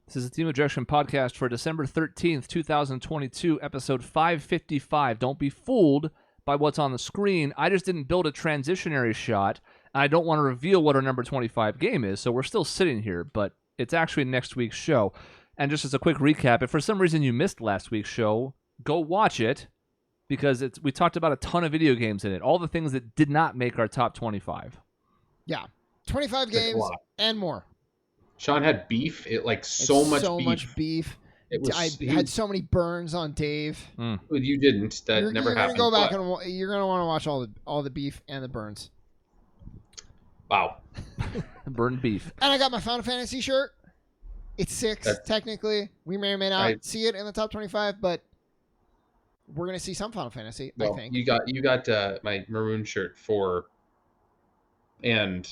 This is the Team Objection Podcast for December 13th, 2022, episode 555. Don't be fooled by what's on the screen. I just didn't build a transitionary shot, and I don't want to reveal what our number 25 game is, so we're still sitting here, but it's actually next week's show. And just as a quick recap, if for some reason you missed last week's show, go watch it, because we talked about a ton of video games in it, all the things that did not make our top 25. Yeah, 25 games and more. Sean had beef. So much beef. I had so many burns on Dave. Well, you didn't. That never happened. You're gonna go back and you're gonna want to watch all the beef and the burns. Wow. Burned beef. And I got my Final Fantasy shirt. It's 6 technically. We may or may not see it in the top 25, but we're gonna see some Final Fantasy. Well, I think you got my maroon shirt 4, and.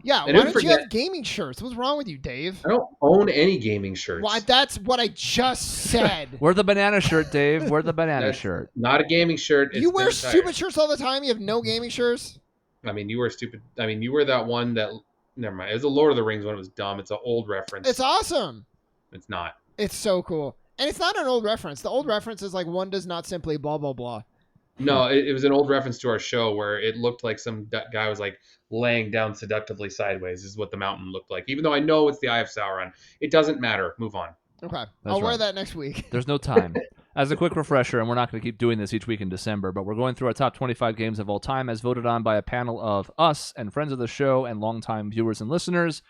Yeah, why don't you have gaming shirts? What's wrong with you, Dave? I don't own any gaming shirts. Why? That's what I just said. Wear the banana shirt, Dave. Wear the banana shirt. Not a gaming shirt. You wear stupid shirts all the time? You have no gaming shirts? I mean, you wear stupid. I mean, you wear that one that... Never mind. It was a Lord of the Rings one. It was dumb. It's an old reference. It's awesome. It's not. It's so cool. And it's not an old reference. The old reference is like one does not simply blah, blah, blah. No, it was an old reference to our show where it looked like some guy was like laying down seductively sideways is what the mountain looked like. Even though I know it's the Eye of Sauron. It doesn't matter. Move on. Okay. I'll wear that next week. There's no time. As a quick refresher, and we're not going to keep doing this each week in December, but we're going through our top 25 games of all time as voted on by a panel of us and friends of the show and longtime viewers and listeners.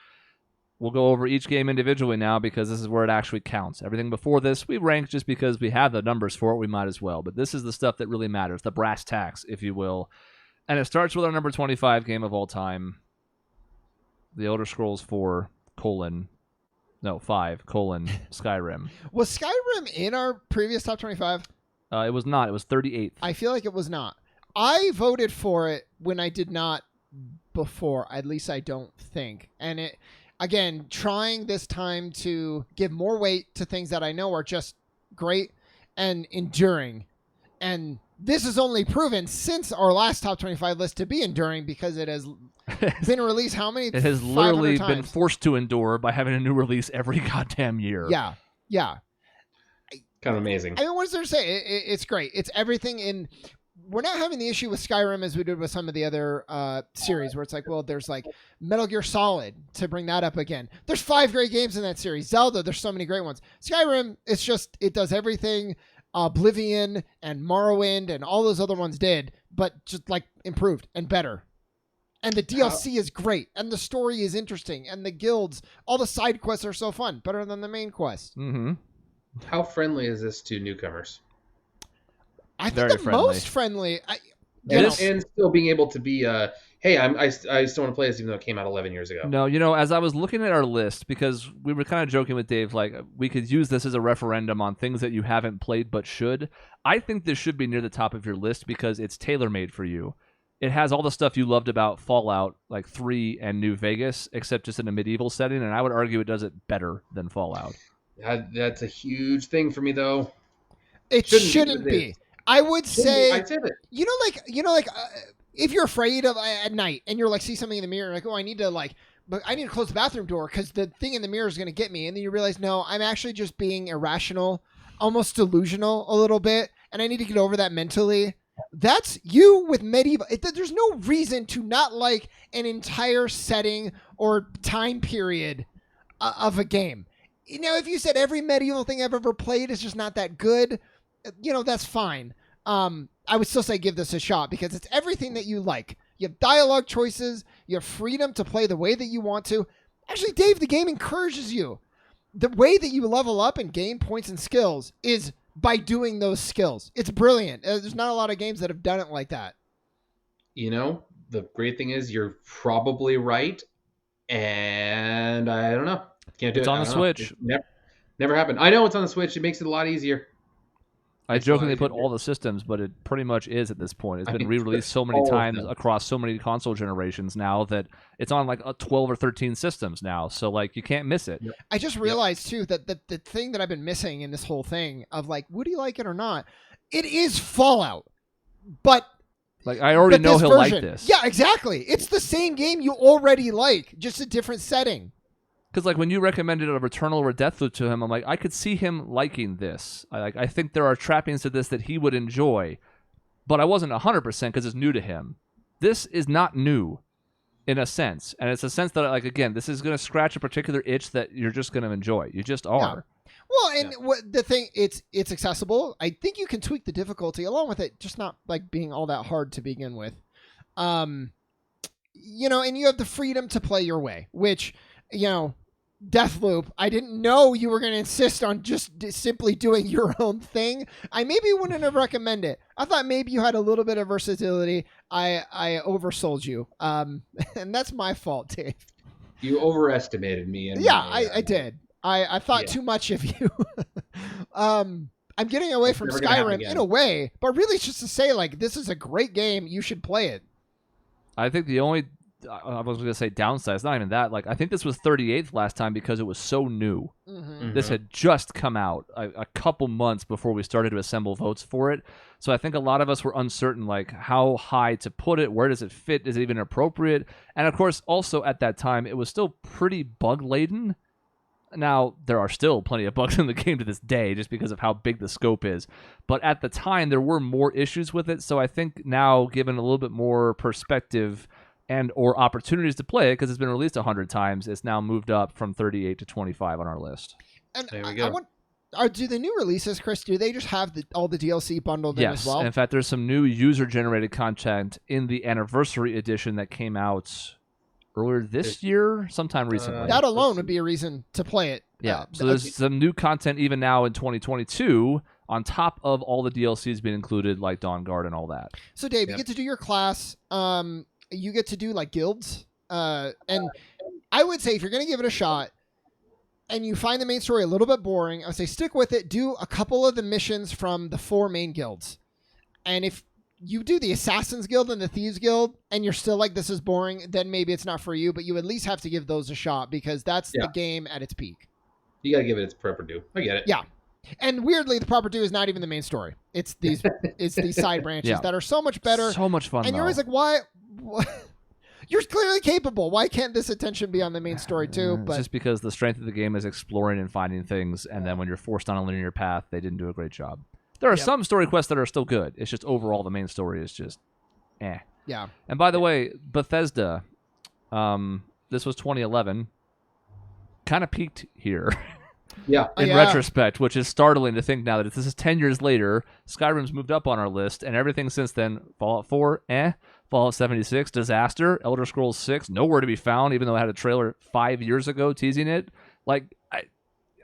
We'll go over each game individually now because this is where it actually counts. Everything before this, we rank just because we have the numbers for it. We might as well. But this is the stuff that really matters, the brass tacks, if you will. And it starts with our number 25 game of all time, The Elder Scrolls 5, Skyrim. Was Skyrim in our previous top 25? It was not. It was 38th. I feel like it was not. I voted for it when I did not before. At least I don't think. And it... Again, trying this time to give more weight to things that I know are just great and enduring. And this is only proven since our last top 25 list to be enduring because it has been released how many? It has literally been forced to endure by having a new release every goddamn year. Yeah. Yeah. Kind of amazing. I mean, what is there to say? It's great. It's everything in... We're not having the issue with Skyrim as we did with some of the other series where it's like, well, there's like Metal Gear Solid, to bring that up again. There's 5 great games in that series. Zelda, there's so many great ones. Skyrim, it's just, it does everything Oblivion and Morrowind and all those other ones did, but just like improved and better. And the DLC is great, and the story is interesting, and the guilds, all the side quests are so fun, better than the main quest. Mm-hmm. How friendly is this to newcomers? I think the most friendly. And still being able to be, hey, I still want to play this even though it came out 11 years ago. No, as I was looking at our list, because we were kind of joking with Dave, like, we could use this as a referendum on things that you haven't played but should. I think this should be near the top of your list because it's tailor-made for you. It has all the stuff you loved about Fallout, like 3 and New Vegas, except just in a medieval setting, and I would argue it does it better than Fallout. That's a huge thing for me, though. It shouldn't be. I would say, if you're afraid of at night and you're like, see something in the mirror, like, oh, I need to close the bathroom door because the thing in the mirror is going to get me. And then you realize, no, I'm actually just being irrational, almost delusional a little bit. And I need to get over that mentally. That's you with medieval. There's no reason to not like an entire setting or time period of a game. If you said every medieval thing I've ever played is just not that good, that's fine. I would still say give this a shot because it's everything that you like. You have dialogue choices. You have freedom to play the way that you want to. Actually, Dave, the game encourages you. The way that you level up and gain points and skills is by doing those skills. It's brilliant. There's not a lot of games that have done it like that. The great thing is you're probably right. And I don't know. Can't do it. It's on the Switch. Never happened. I know it's on the Switch. It makes it a lot easier. I jokingly put all the systems, but it pretty much is at this point. It's been re-released so many times across so many console generations now that it's on like 12 or 13 systems now. So like you can't miss it. Yep. I just realized too that the thing that I've been missing in this whole thing of like, would you like it or not? It is Fallout, but like I already know he'll like this. Yeah, exactly. It's the same game you already like, just a different setting. Because like when you recommended a Returnal or a Deathloop to him, I'm like, I could see him liking this. I think there are trappings to this that he would enjoy, but I wasn't 100% because it's new to him. This is not new, in a sense, and it's a sense that like again, this is going to scratch a particular itch that you're just going to enjoy. You just are. Well, and what the thing, it's accessible. I think you can tweak the difficulty along with it, just not like being all that hard to begin with. You know, and you have the freedom to play your way, which, you know, Deathloop, I didn't know you were going to insist on just simply doing your own thing. I maybe wouldn't have recommended it. I thought maybe you had a little bit of versatility. I oversold you. And that's my fault, Dave. You overestimated me. And yeah, I did. I thought too much of you. I'm getting away from Skyrim in a way, but really it's just to say, like, this is a great game. You should play it. I think the only, I was going to say downside, it's not even that. Like, I think this was 38th last time because it was so new. Mm-hmm. This had just come out a couple months before we started to assemble votes for it. So I think a lot of us were uncertain, like, how high to put it, where does it fit, is it even appropriate? And of course, also at that time, it was still pretty bug-laden. Now, there are still plenty of bugs in the game to this day just because of how big the scope is. But at the time, there were more issues with it. So I think now, given a little bit more perspective and or opportunities to play it, because it's been released 100 times, it's now moved up from 38 to 25 on our list. And there we go. Do the new releases, Chris, do they just have all the DLC bundled in as well? Yes. In fact, there's some new user-generated content in the Anniversary Edition that came out earlier this year, sometime recently. That alone would be a reason to play it. Yeah, so there's some new content even now in 2022 on top of all the DLCs being included, like Dawn Guard and all that. So, Dave, you get to do your class. You get to do, like, guilds. And I would say if you're going to give it a shot and you find the main story a little bit boring, I would say stick with it. Do a couple of the missions from the 4 main guilds. And if you do the Assassin's Guild and the Thieves Guild, and you're still like, this is boring, then maybe it's not for you, but you at least have to give those a shot because that's the game at its peak. You got to give it its proper due. I get it. Yeah. And weirdly, the proper due is not even the main story. It's these side branches that are so much better. So much fun, and you're always like, why? You're clearly capable. Why can't this attention be on the main story too? But just because the strength of the game is exploring and finding things, and then when you're forced on a linear path, they didn't do a great job. There are some story quests that are still good. It's just overall the main story is just eh. Yeah. And by the way, Bethesda, this was 2011, kind of peaked here. Yeah. In retrospect, which is startling to think now that this is 10 years later, Skyrim's moved up on our list, and everything since then, Fallout 4, Fallout 76, disaster, Elder Scrolls 6, nowhere to be found, even though I had a trailer 5 years ago teasing it. Like,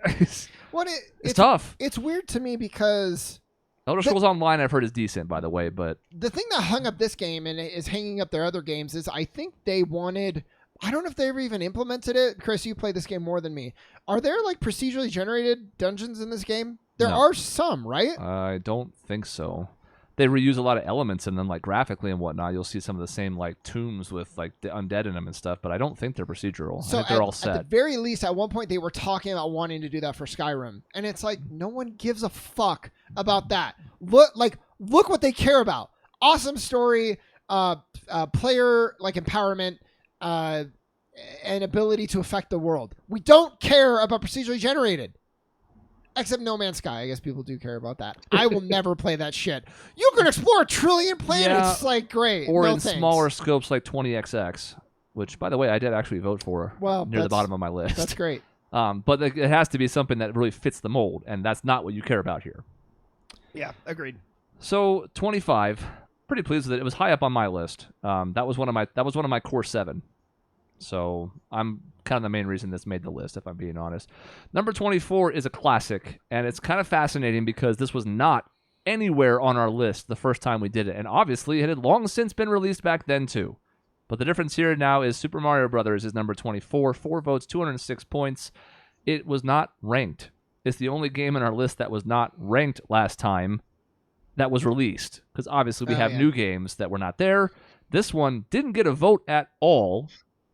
it's tough. It's weird to me because Elder Scrolls Online, I've heard, is decent, by the way, but the thing that hung up this game and is hanging up their other games is I think they wanted. I don't know if they ever even implemented it. Chris, you play this game more than me. Are there like procedurally generated dungeons in this game? There are some, right? I don't think so. They reuse a lot of elements in them, like graphically and whatnot. You'll see some of the same like tombs with like the undead in them and stuff, but I don't think they're procedural. So I think they're all set. At the very least, at one point they were talking about wanting to do that for Skyrim, and it's like no one gives a fuck about that. Look what they care about. Awesome story, player like empowerment, and ability to affect the world. We don't care about procedurally generated. Except No Man's Sky. I guess people do care about that. I will never play that shit. You can explore 1 trillion planets. Like, great. Or no in thanks. smaller scopes like 20XX, which, by the way, I did actually vote for near the bottom of my list. That's great. But it has to be something that really fits the mold, and that's not what you care about here. Yeah, agreed. So 25, pretty pleased with it. It was high up on my list. That was one of my core 7. So I'm kind of the main reason this made the list, if I'm being honest. Number 24 is a classic, and it's kind of fascinating because this was not anywhere on our list the first time we did it, and obviously it had long since been released back then too. But the difference here now is Super Mario Brothers is number 24, 4 votes, 206 points. It was not ranked. It's the only game in our list that was not ranked last time that was released, because obviously we have new games that were not there. This one didn't get a vote at all,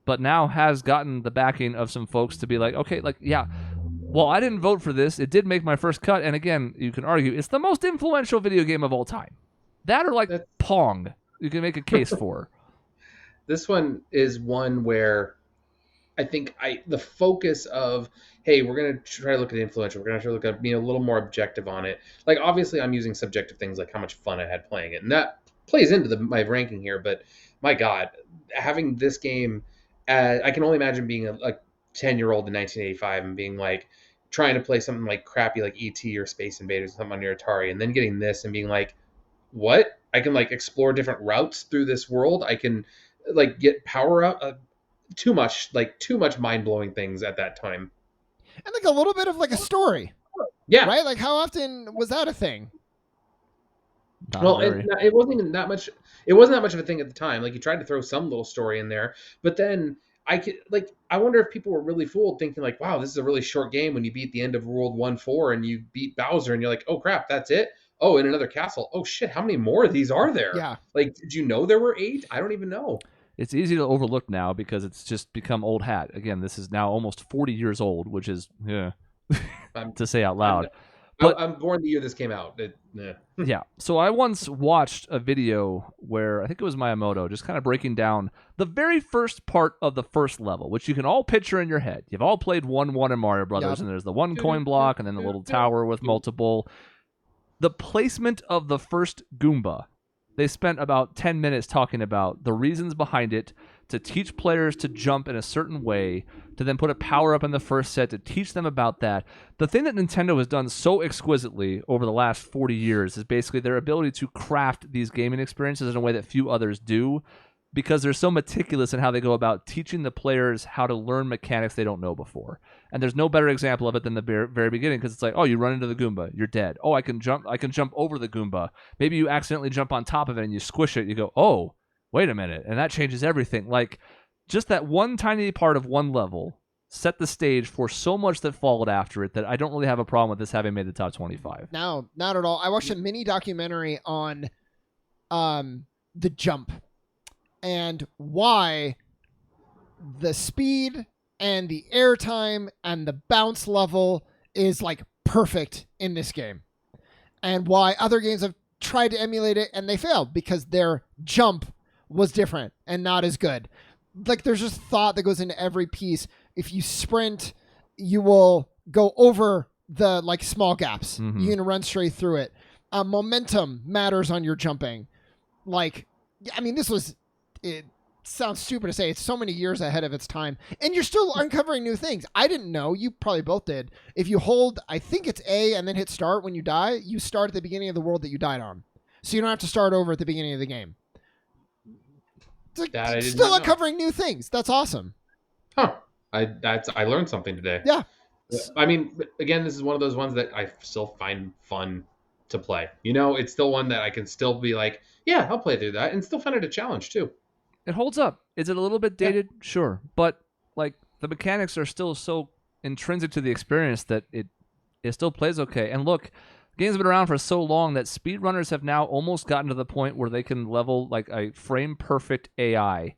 but now has gotten the backing of some folks to be like, okay, like, yeah, well, I didn't vote for this. It did make my first cut. And again, you can argue it's the most influential video game of all time. That or like Pong, you can make a case for. This one is one where I think the focus of, hey, we're gonna try to look at influential. We're gonna try to look at being a little more objective on it. Like obviously, I'm using subjective things like how much fun I had playing it, and that plays into my ranking here. But my God, having this game, I can only imagine being a 10-year-old in 1985 and being like trying to play something like crappy like ET or Space Invaders or something on your Atari, and then getting this and being like, what? I can like explore different routes through this world. I can like get power up. Too much mind-blowing things at that time. And like a little bit of like a story. Yeah. Right? Like how often was that a thing? Well, it wasn't even that much. It wasn't that much of a thing at the time. Like you tried to throw some little story in there, but then I wonder if people were really fooled thinking like, wow, this is a really short game when you beat the end of World 1-4 and you beat Bowser and you're like, oh crap, that's it? Oh, in another castle. Oh shit, how many more of these are there? Yeah. Like, did you know there were 8? I don't even know. It's easy to overlook now because it's just become old hat. Again, this is now almost 40 years old, which is to say out loud. I'm born the year this came out. Yeah. So I once watched a video where I think it was Miyamoto just kind of breaking down the very first part of the first level, which you can all picture in your head. You've all played 1-1 in Mario Brothers, and there's the one coin block and then the little tower with multiple. The placement of the first Goomba. They spent about 10 minutes talking about the reasons behind it, to teach players to jump in a certain way, to then put a power-up in the first set to teach them about that. The thing that Nintendo has done so exquisitely over the last 40 years is basically their ability to craft these gaming experiences in a way that few others do, because they're so meticulous in how they go about teaching the players how to learn mechanics they don't know before. And there's no better example of it than the very beginning, because it's like, oh, you run into the Goomba, you're dead. Oh, I can jump over the Goomba. Maybe you accidentally jump on top of it and you squish it. You go, oh, wait a minute. And that changes everything. Like, just that one tiny part of one level set the stage for so much that followed after it that I don't really have a problem with this having made the top 25. No, not at all. I watched a mini documentary on the jump and why the speed and the airtime and the bounce level is like perfect in this game, and why other games have tried to emulate it and they failed because their jump was different and not as good. Like there's just thought that goes into every piece. If you sprint, you will go over the like small gaps. Mm-hmm. You're gonna run straight through it. Momentum matters on your jumping. Like, I mean, it sounds stupid to say, it's so many years ahead of its time, and you're still uncovering new things. I didn't know, you probably both did. If you hold, I think it's A and then hit start when you die, you start at the beginning of the world that you died on. So you don't have to start over at the beginning of the game. It's still uncovering new things. That's awesome. Huh. I learned something today. Yeah. I mean, again, this is one of those ones that I still find fun to play. You know, it's still one that I can still be like, yeah, I'll play through that, and still find it a challenge too. It holds up. Is it a little bit dated? Yeah. Sure. But like the mechanics are still so intrinsic to the experience that it still plays okay. And look, the game's been around for so long that speedrunners have now almost gotten to the point where they can level like a frame perfect AI.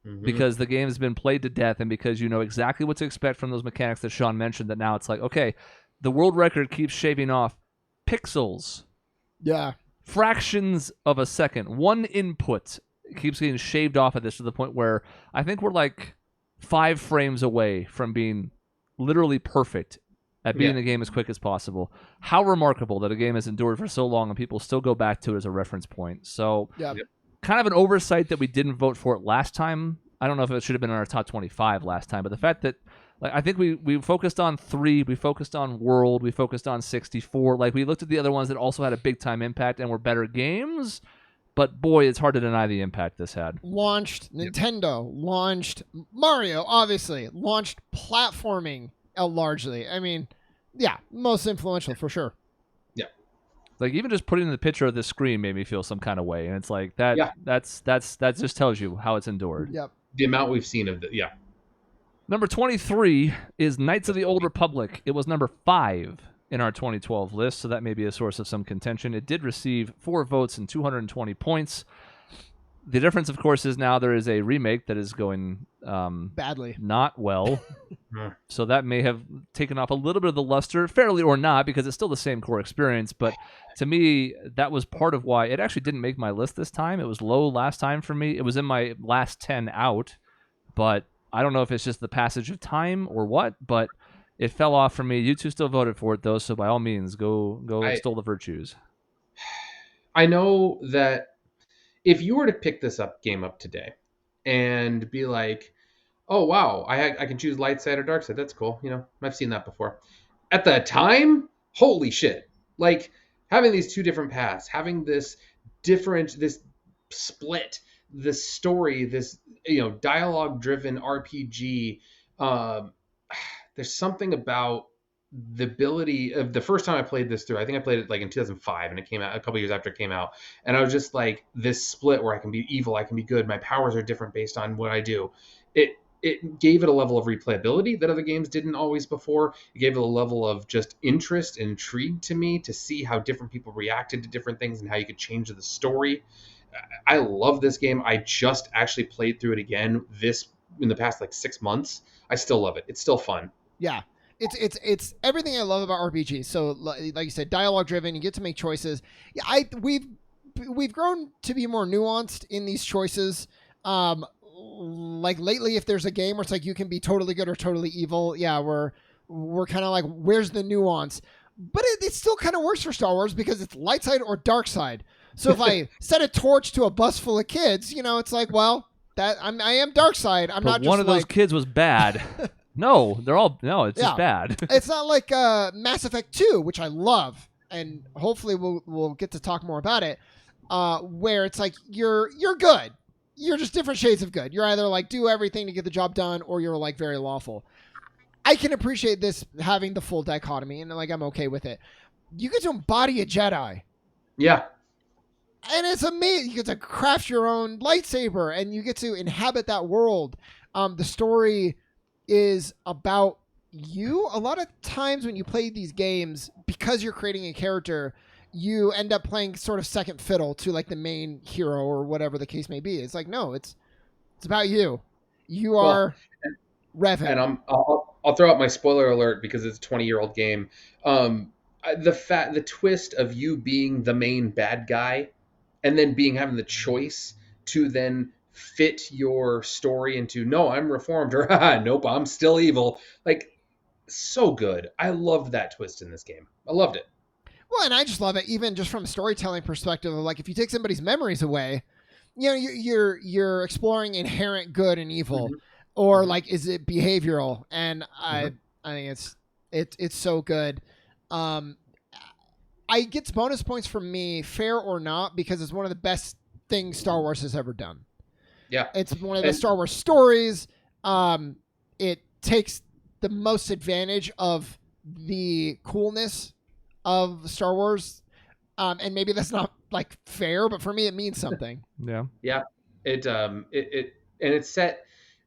Mm-hmm. Because the game has been played to death, and because you know exactly what to expect from those mechanics that Sean mentioned, that now it's like, okay, the world record keeps shaving off pixels. Yeah. Fractions of a second. One input keeps getting shaved off of this to the point where I think we're like 5 frames away from being literally perfect at beating the game as quick as possible. How remarkable that a game has endured for so long and people still go back to it as a reference point. So kind of an oversight that we didn't vote for it last time. I don't know if it should have been in our top 25 last time, but the fact that like I think we focused on 3, we focused on World, we focused on 64. Like we looked at the other ones that also had a big time impact and were better games. But boy, it's hard to deny the impact this had. Launched Nintendo, launched Mario, obviously, launched platforming largely. I mean, yeah, most influential for sure. Yeah. Like even just putting in the picture of this screen made me feel some kind of way, and it's like that. Yeah. That just tells you how it's endured. Yep. The amount we've seen of it. Yeah. Number 23 is Knights of the Old Republic. It was number 5 in our 2012 list, so that may be a source of some contention. It did receive 4 votes and 220 points. The difference, of course, is now there is a remake that is going badly, not well. So that may have taken off a little bit of the luster, fairly or not, because it's still the same core experience. But to me, that was part of why it actually didn't make my list this time. It was low last time for me. It was in my last 10 out, but I don't know if it's just the passage of time or what, but it fell off for me. You two still voted for it though, so by all means, go extol the virtues. I know that if you were to pick this game up today and be like, oh wow, I can choose light side or dark side. That's cool. I've seen that before. At the time, holy shit! Like having these two different paths, having this split, this story, this dialogue driven RPG. There's something about the ability of the first time I played this through. I think I played it like in 2005, and it came out a couple years after it came out. And I was just like, this split where I can be evil, I can be good. My powers are different based on what I do. It gave it a level of replayability that other games didn't always before. It gave it a level of just interest and intrigue to me to see how different people reacted to different things and how you could change the story. I love this game. I just actually played through it again in the past like 6 months. I still love it. It's still fun. Yeah. It's everything I love about RPGs. So like you said, dialogue driven, you get to make choices. Yeah, we've grown to be more nuanced in these choices. Like lately, if there's a game where it's like you can be totally good or totally evil, yeah, we're kind of like, where's the nuance? But it still kind of works for Star Wars because it's light side or dark side. So if I set a torch to a bus full of kids, it's like, well, I am dark side. I'm not just one of those kids was bad. No, it's just bad. It's not like Mass Effect 2, which I love, and hopefully we'll get to talk more about it, where it's like you're good. You're just different shades of good. You're either like do everything to get the job done, or you're like very lawful. I can appreciate this having the full dichotomy, and like I'm okay with it. You get to embody a Jedi. Yeah. And it's amazing. You get to craft your own lightsaber, and you get to inhabit that world. The story is about you. A lot of times when you play these games, because you're creating a character, you end up playing sort of second fiddle to like the main hero or whatever the case may be. It's like, no, it's about you. You are Revan. And I'll throw out my spoiler alert because it's a 20-year-old game. The twist of you being the main bad guy and then having the choice to then fit your story into, no, I'm reformed, or nope, I'm still evil. Like, so good. I loved that twist in this game. I loved it. Well, and I just love it, even just from a storytelling perspective. Of like, if you take somebody's memories away, you're exploring inherent good and evil, or like, is it behavioral? And I think it's so good. I gets bonus points from me, fair or not, because it's one of the best things Star Wars has ever done. Yeah, it's one of the Star Wars stories. It takes the most advantage of the coolness of Star Wars, and maybe that's not like fair, but for me it means something. Yeah. It's set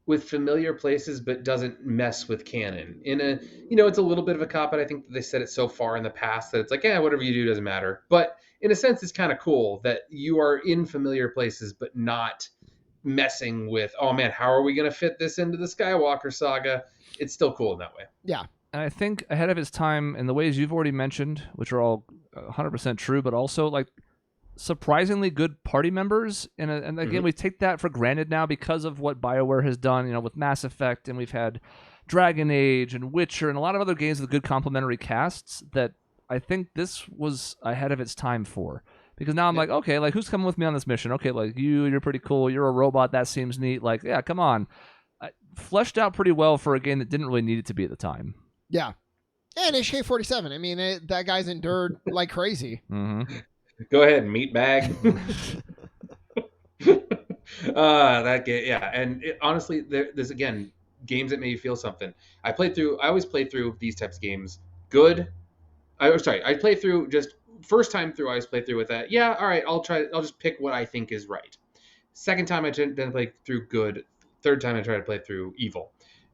with familiar places, but doesn't mess with canon. It's a little bit of a cop-out. I think they said it so far in the past that it's like, whatever you do doesn't matter. But in a sense, it's kind of cool that you are in familiar places, but not messing with, oh man, how are we going to fit this into the Skywalker saga? It's still cool in that way. Yeah. And I think ahead of its time in the ways you've already mentioned, which are all 100% true, but also like surprisingly good party members. And again, we take that for granted now because of what BioWare has done, with Mass Effect, and we've had Dragon Age and Witcher and a lot of other games with good complementary casts that I think this was ahead of its time for. Because now I'm like, okay, like who's coming with me on this mission? Okay, like you're pretty cool. You're a robot. That seems neat. Like, yeah, come on. Fleshed out pretty well for a game that didn't really need it to be at the time. Yeah. And HK-47. I mean, that guy's endured like crazy. Mm-hmm. Go ahead, meatbag. That game, yeah. And honestly, there's again games that made you feel something. I always play through these types of games. Good. I play through just first time through. I always play through with that. Yeah, all right. I'll just pick what I think is right. Second time I then play through good. Third time I try to play through evil.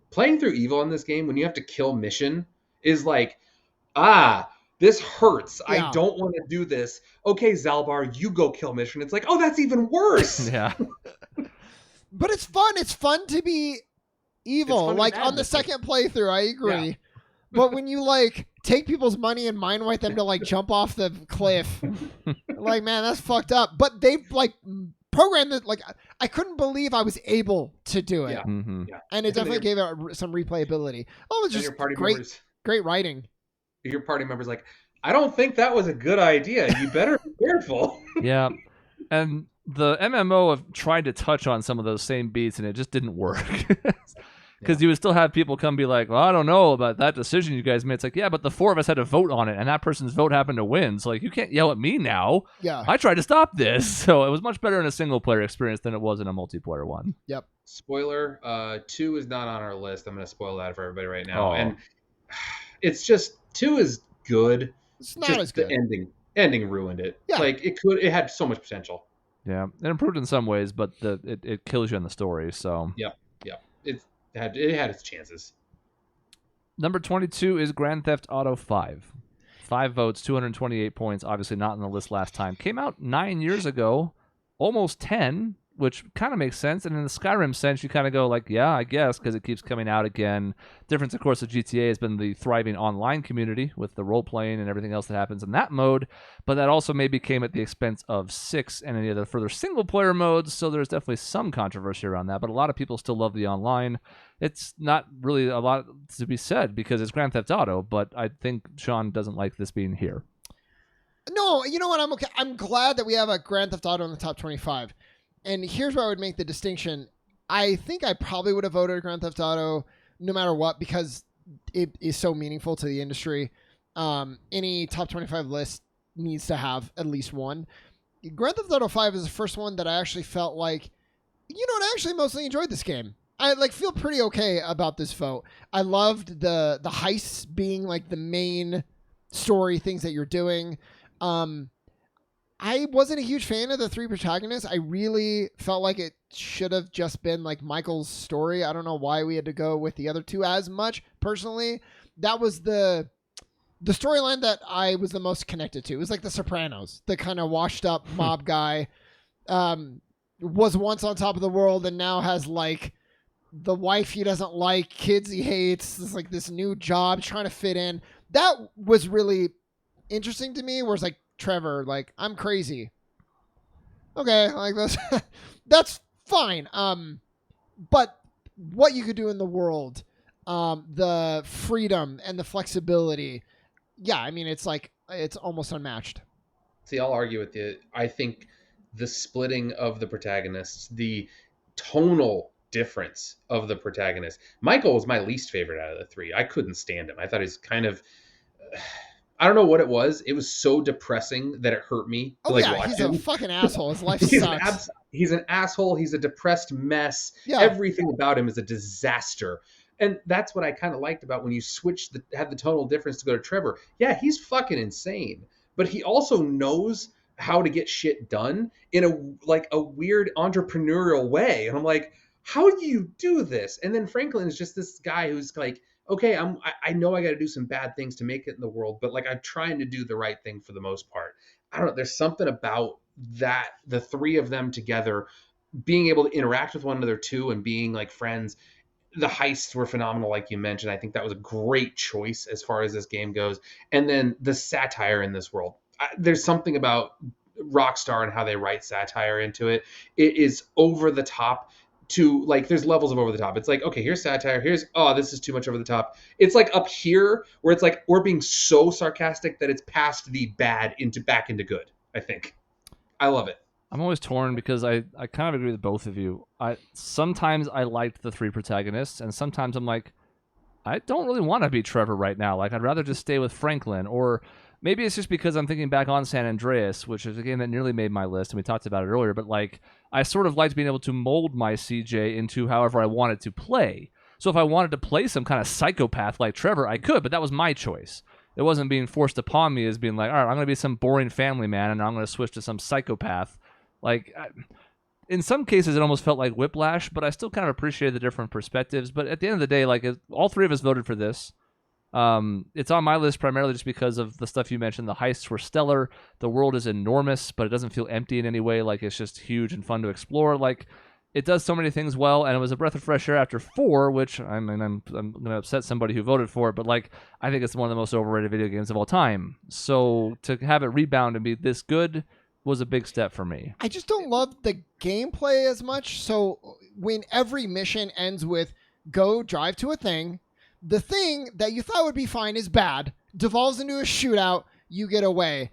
Playing through evil in this game when you have to kill mission is like, this hurts. Yeah. I don't want to do this. Okay, Zalbar, you go kill mission. It's like, oh, that's even worse. Yeah. But it's fun. It's fun to be evil. Like on the second playthrough, I agree. Yeah. But when you like take people's money and mind wipe them to like jump off the cliff, like, man, that's fucked up. But they like program that like I couldn't believe I was able to do it. Yeah. Mm-hmm. Yeah. And it definitely gave it some replayability. Oh, it's And just great writing. Your party members like, I don't think that was a good idea. You better be careful. Yeah. And the MMO have tried to touch on some of those same beats, and it just didn't work. Because you would still have people come be like, well, I don't know about that decision you guys made. It's like, yeah, but the 4 of us had to vote on it, and that person's vote happened to win. So, like, you can't yell at me now. Yeah. I tried to stop this. So it was much better in a single-player experience than it was in a multiplayer one. Yep. Spoiler, 2 is not on our list. I'm going to spoil that for everybody right now. Oh. And it's just, 2 is good. It's not just as good. The ending ruined it. Yeah. Like, it had so much potential. Yeah, it improved in some ways, but it kills you in the story. So Yep. It had its chances. number 22 is Grand Theft Auto 5. 5 votes, 228 points. Obviously not on the list last time. Came out 9 years ago, almost 10, which kind of makes sense. And in the Skyrim sense, you kind of go like, yeah, I guess, because it keeps coming out again. Difference, of course, of GTA has been the thriving online community with the role-playing and everything else that happens in that mode. But that also maybe came at the expense of 6 and any of the further single-player modes. So there's definitely some controversy around that. But a lot of people still love the online. It's not really a lot to be said because it's Grand Theft Auto. But I think Sean doesn't like this being here. No, you know what? I'm okay. I'm glad that we have a Grand Theft Auto in the top 25. And here's where I would make the distinction. I think I probably would have voted Grand Theft Auto no matter what because it is so meaningful to the industry. Any top 25 list needs to have at least one. Grand Theft Auto 5 is the first one that I actually felt like, you know what, I actually mostly enjoyed this game. I feel pretty okay about this vote. I loved the heists being like the main story things that you're doing. I wasn't a huge fan of the 3 protagonists. I really felt like it should have just been like Michael's story. I don't know why we had to go with the other 2 as much. Personally, that was the storyline that I was the most connected to. It was like The Sopranos, the kind of washed up mob guy, was once on top of the world and now has like the wife he doesn't like, kids he hates. It's like this new job, trying to fit in. That was really interesting to me. Whereas like Trevor, like, I'm crazy. Okay, like that's fine. But what you could do in the world, the freedom and the flexibility, yeah, I mean, it's like it's almost unmatched. See, I'll argue with you. I think the splitting of the protagonists, the tonal difference of the protagonists. Michael was my least favorite out of the 3. I couldn't stand him. I thought he's kind of. I don't know what it was. It was so depressing that it hurt me to watch he's him. A fucking asshole. His life sucks. He's an asshole. He's a depressed mess. Yeah. Everything about him is a disaster. And that's what I kind of liked about when you had the tonal difference to go to Trevor. Yeah, he's fucking insane. But he also knows how to get shit done in a weird entrepreneurial way. And I'm like, how do you do this? And then Franklin is just this guy who's like, okay, I know I got to do some bad things to make it in the world, but like I'm trying to do the right thing for the most part. I don't know. There's something about that, the 3 of them together, being able to interact with one another too, and being like friends. The heists were phenomenal, like you mentioned. I think that was a great choice as far as this game goes. And then the satire in this world. There's something about Rockstar and how they write satire into it. It is over the top. To like, there's levels of over the top. It's like, okay, here's satire. Here's, oh, this is too much over the top. It's like up here where it's like we're being so sarcastic that it's past the bad back into good. I think I love it. I'm always torn because I kind of agree with both of you. Sometimes I liked the 3 protagonists, and sometimes I'm like, I don't really want to be Trevor right now. Like, I'd rather just stay with Franklin. Or maybe it's just because I'm thinking back on San Andreas, which is a game that nearly made my list, and we talked about it earlier. But like, I sort of liked being able to mold my CJ into however I wanted to play. So if I wanted to play some kind of psychopath like Trevor, I could, but that was my choice. It wasn't being forced upon me as being like, all right, I'm going to be some boring family man, and I'm going to switch to some psychopath. Like, in some cases, it almost felt like whiplash, but I still kind of appreciated the different perspectives. But at the end of the day, like, all 3 of us voted for this. It's on my list primarily just because of the stuff you mentioned. The heists were stellar. The world is enormous, but it doesn't feel empty in any way. Like, it's just huge and fun to explore. Like, it does so many things well, and it was a breath of fresh air after 4, which I'm going to upset somebody who voted for it, but like, I think it's one of the most overrated video games of all time. So to have it rebound and be this good was a big step for me. I just don't love the gameplay as much. So when every mission ends with go drive to a thing, the thing that you thought would be fine is bad, devolves into a shootout, you get away.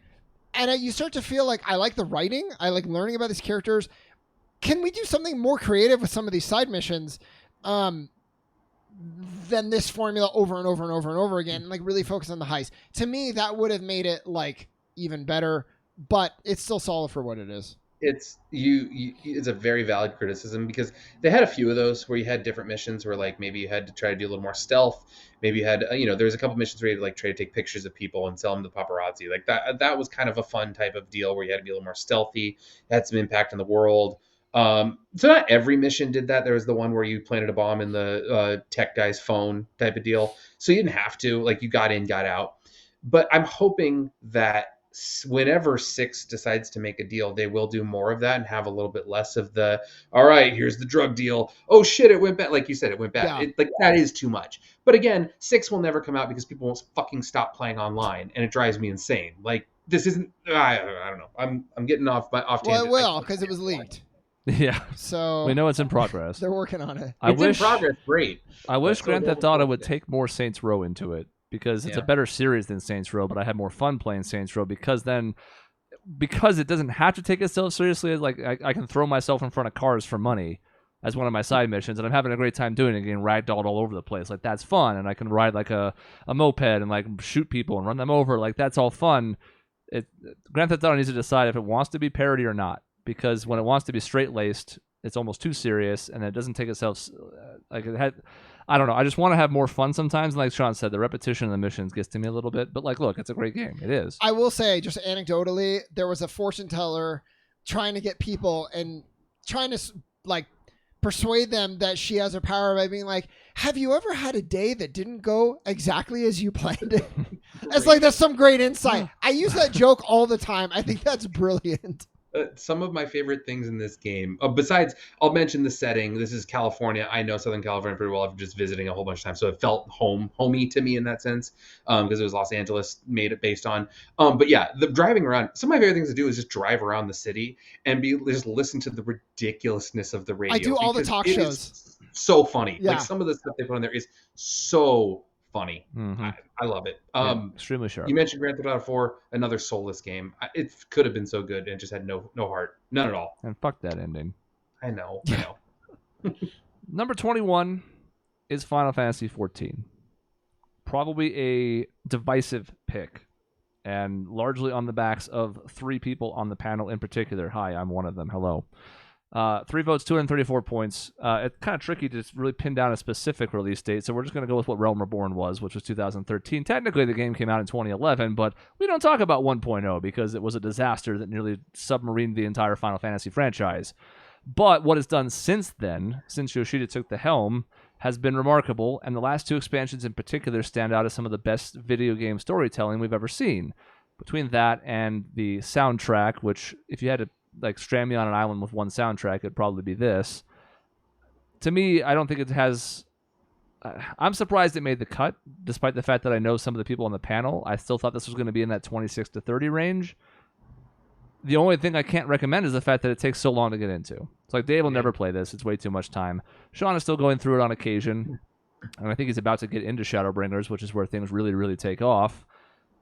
And you start to feel like I like the writing. I like learning about these characters. Can we do something more creative with some of these side missions than this formula over and over and over and over again? And like really focus on the heist. To me, that would have made it like even better, but it's still solid for what it is. It's it's a very valid criticism because they had a few of those where you had different missions where like maybe you had to try to do a little more stealth. Maybe you had, there was a couple missions where you had to like try to take pictures of people and sell them to paparazzi. Like that was kind of a fun type of deal where you had to be a little more stealthy, had some impact on the world. So not every mission did that. There was the one where you planted a bomb in the tech guy's phone type of deal. So you didn't have to, like you got in, got out. But I'm hoping that whenever 6 decides to make a deal, they will do more of that and have a little bit less of the, all right, here's the drug deal. Oh shit, it went bad. Like you said, it went bad. Yeah. That is too much. But again, 6 will never come out because people won't fucking stop playing online, and it drives me insane. Like this isn't. I don't know. I'm getting off tangent. Well, it will because it was leaked. Yeah. So we know it's in progress. They're working on it. It's in progress. Great. I wish Grand Theft Auto would take more Saints Row into it because it's a better series than Saints Row, but I had more fun playing Saints Row because it doesn't have to take itself seriously. Like I can throw myself in front of cars for money as one of my side missions, and I'm having a great time doing it, getting ragdolled all over the place. Like that's fun, and I can ride like a moped and like shoot people and run them over. Like that's all fun. Grand Theft Auto needs to decide if it wants to be parody or not. Because when it wants to be straight-laced, it's almost too serious, and it doesn't take itself like it had. I don't know. I just want to have more fun sometimes. And like Sean said, the repetition of the missions gets to me a little bit. But like, look, it's a great game. It is. I will say, just anecdotally, there was a fortune teller trying to get people and trying to like persuade them that she has her power by being like, "Have you ever had a day that didn't go exactly as you planned it?" It's like that's some great insight. I use that joke all the time. I think that's brilliant. Some of my favorite things in this game, besides, I'll mention the setting. This is California. I know Southern California pretty well. I've just visiting a whole bunch of times, so it felt homey to me in that sense because it was Los Angeles, made it based on. But yeah, the driving around. Some of my favorite things to do is just drive around the city and just listen to the ridiculousness of the radio. I do all the talk shows. So funny. Yeah. Like some of the stuff they put on there is so funny. Mm-hmm. I love it. Extremely sharp. You mentioned Grand Theft Auto 4, another soulless game. It could have been so good and just had no heart, none at all. And fuck that ending. I know. Number 21 is Final Fantasy 14. Probably a divisive pick, and largely on the backs of 3 people on the panel in particular. Hi, I'm one of them. Hello. 3 votes, 234 points. It's kind of tricky to really pin down a specific release date, so we're just going to go with what Realm Reborn was, which was 2013. Technically, the game came out in 2011, but we don't talk about 1.0 because it was a disaster that nearly submarined the entire Final Fantasy franchise. But what it's done since then, since Yoshida took the helm, has been remarkable, and the last 2 expansions in particular stand out as some of the best video game storytelling we've ever seen. Between that and the soundtrack, which if you had to like strand me on an island with one soundtrack, it'd probably be this. To me, I don't think it has. I'm surprised it made the cut, despite the fact that I know some of the people on the panel. I still thought this was going to be in that 26 to 30 range. The only thing I can't recommend is the fact that it takes so long to get into. It's like Dave will never play this. It's way too much time. Sean is still going through it on occasion, and I think he's about to get into Shadowbringers, which is where things really, really take off.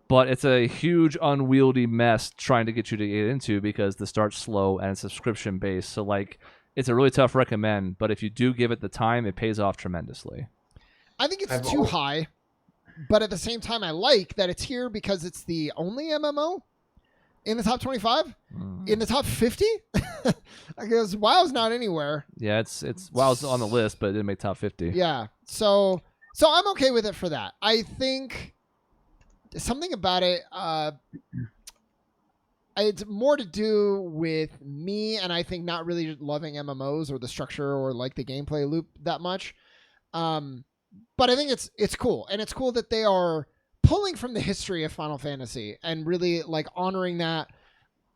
But it's a huge, unwieldy mess trying to get you to get into because the start's slow and it's subscription-based. So, like, it's a really tough recommend. But if you do give it the time, it pays off tremendously. I think it's too high. But at the same time, I like that it's here because it's the only MMO in the top 25? In the top 50? I guess WoW's not anywhere. Yeah, it's WoW's on the list, but it didn't make top 50. Yeah. So I'm okay with it for that. I think something about it, it's more to do with me, and I think not really loving MMOs or the structure or like the gameplay loop that much. But I think it's cool, and it's cool that they are pulling from the history of Final Fantasy and really like honoring that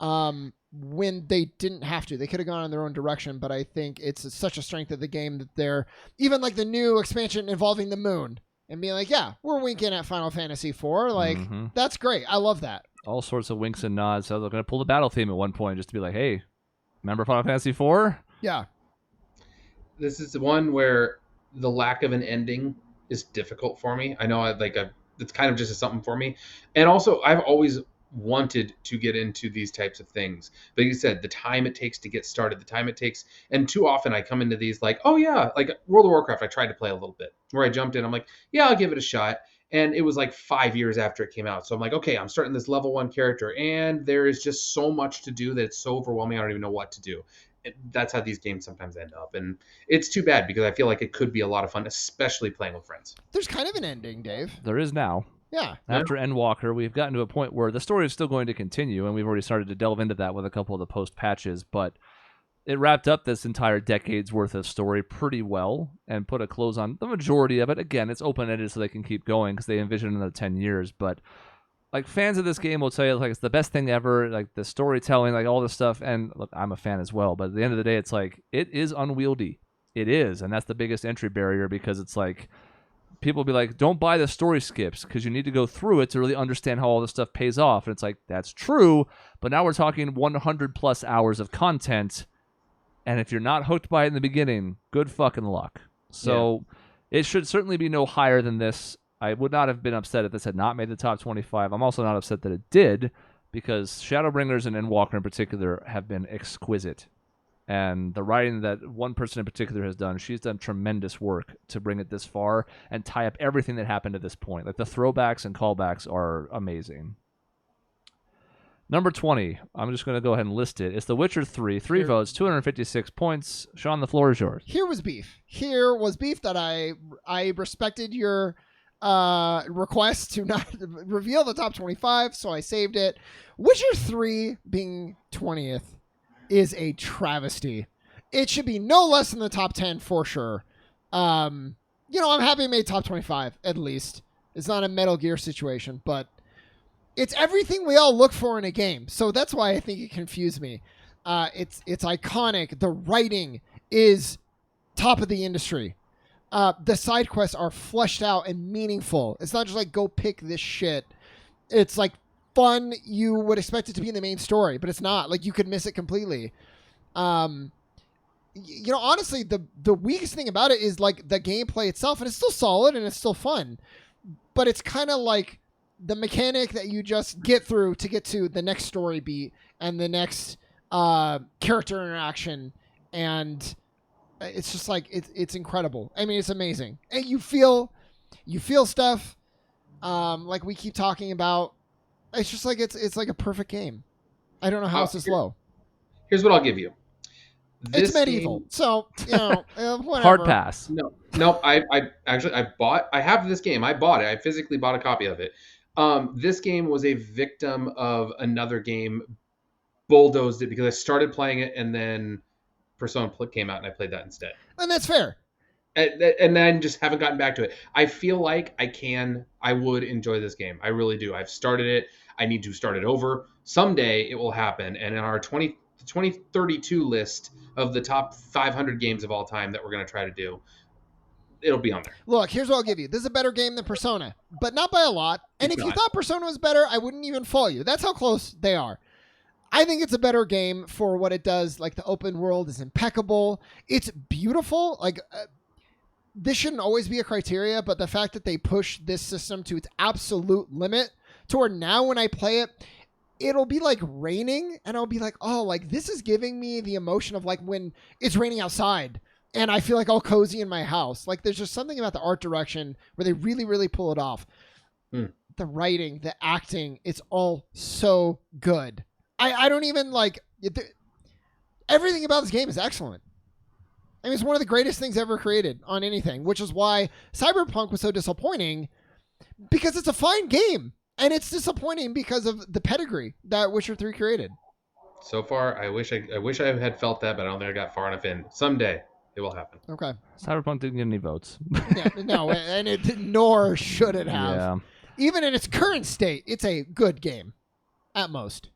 when they didn't have to. They could have gone in their own direction, but I think it's such a strength of the game that they're even like the new expansion involving the moon. And being like, yeah, we're winking at Final Fantasy IV. Like, that's great. I love that. all sorts of winks and nods. So they're going to pull the battle theme at one point just to be like, hey, remember Final Fantasy IV? Yeah. This is the one where the lack of an ending is difficult for me. I know it's kind of just something for me. And also, I've always wanted to get into these types of things. But you said the time it takes to get started, the time it takes. And too often I come into these like, oh yeah, like World of Warcraft, I tried to play a little bit where I jumped in. I'm like, yeah, I'll give it a shot. And it was like 5 years after it came out. So I'm like, okay, I'm starting this level 1 character. And there is just so much to do that it's so overwhelming. I don't even know what to do. That's how these games sometimes end up. And it's too bad because I feel like it could be a lot of fun, especially playing with friends. There's kind of an ending, Dave. There is now. Yeah. After Endwalker, we've gotten to a point where the story is still going to continue, and we've already started to delve into that with a couple of the post patches, but it wrapped up this entire decade's worth of story pretty well and put a close on the majority of it. Again, it's open-ended so they can keep going because they envision another 10 years, but like fans of this game will tell you like it's the best thing ever, like the storytelling, like all this stuff, and look, I'm a fan as well, but at the end of the day, it's like, it is unwieldy. It is, and that's the biggest entry barrier because it's like, people be like, don't buy the story skips because you need to go through it to really understand how all this stuff pays off. And it's like, that's true, but now we're talking 100 plus hours of content. And if you're not hooked by it in the beginning, good fucking luck. So It should certainly be no higher than this. I would not have been upset if this had not made the top 25. I'm also not upset that it did because Shadowbringers and Endwalker in particular have been exquisite. And the writing that one person in particular has done, she's done tremendous work to bring it this far and tie up everything that happened to this point. Like the throwbacks and callbacks are amazing. Number 20, I'm just going to go ahead and list it. It's The Witcher 3, 3 votes, 256 points. Sean, the floor is yours. Here was beef. Here was beef that I respected your request to not reveal the top 25, so I saved it. Witcher 3 being 20th is a travesty. It should be no less than the top 10 for sure. I'm happy it made top 25 at least. It's not a Metal Gear situation, but it's everything we all look for in a game. So that's why I think it confused me. It's iconic. The writing is top of the industry. The side quests are fleshed out and meaningful. It's not just like go pick this shit. It's like fun. You would expect it to be in the main story, but it's not. Like you could miss it completely. Honestly, the weakest thing about it is like the gameplay itself, and it's still solid and it's still fun, but it's kind of like the mechanic that you just get through to get to the next story beat and the next character interaction, and it's just like it's incredible. I mean, it's amazing, and you feel stuff like we keep talking about. It's just like it's like a perfect game. I don't know how it's this low. Here's what I'll give you. It's medieval, so whatever. Hard pass. No. I have this game. I bought it. I physically bought a copy of it. This game was a victim of another game, bulldozed it because I started playing it and then Persona came out and I played that instead. And that's fair. And then just haven't gotten back to it. I feel like I would enjoy this game. I really do. I've started it. I need to start it over. Someday it will happen. And in our 2032 list of the top 500 games of all time that we're going to try to do, it'll be on there. Look, here's what I'll give you. This is a better game than Persona, but not by a lot. And if you thought Persona was better, I wouldn't even fault you. That's how close they are. I think it's a better game for what it does. Like the open world is impeccable. It's beautiful. Like this shouldn't always be a criteria, but the fact that they push this system to its absolute limit to where now when I play it, it'll be like raining and I'll be like, oh, like this is giving me the emotion of like when it's raining outside and I feel like all cozy in my house. Like there's just something about the art direction where they really, really pull it off. The writing, the acting, it's all so good. I don't even like everything about this game is excellent. I mean, it's one of the greatest things ever created on anything, which is why Cyberpunk was so disappointing, because it's a fine game and it's disappointing because of the pedigree that Witcher 3 created. So far, I wish I had felt that, but I don't think I got far enough in. Someday it will happen. Okay. Cyberpunk didn't get any votes. Yeah, no, and nor should it have. Yeah. Even in its current state, it's a good game, at most.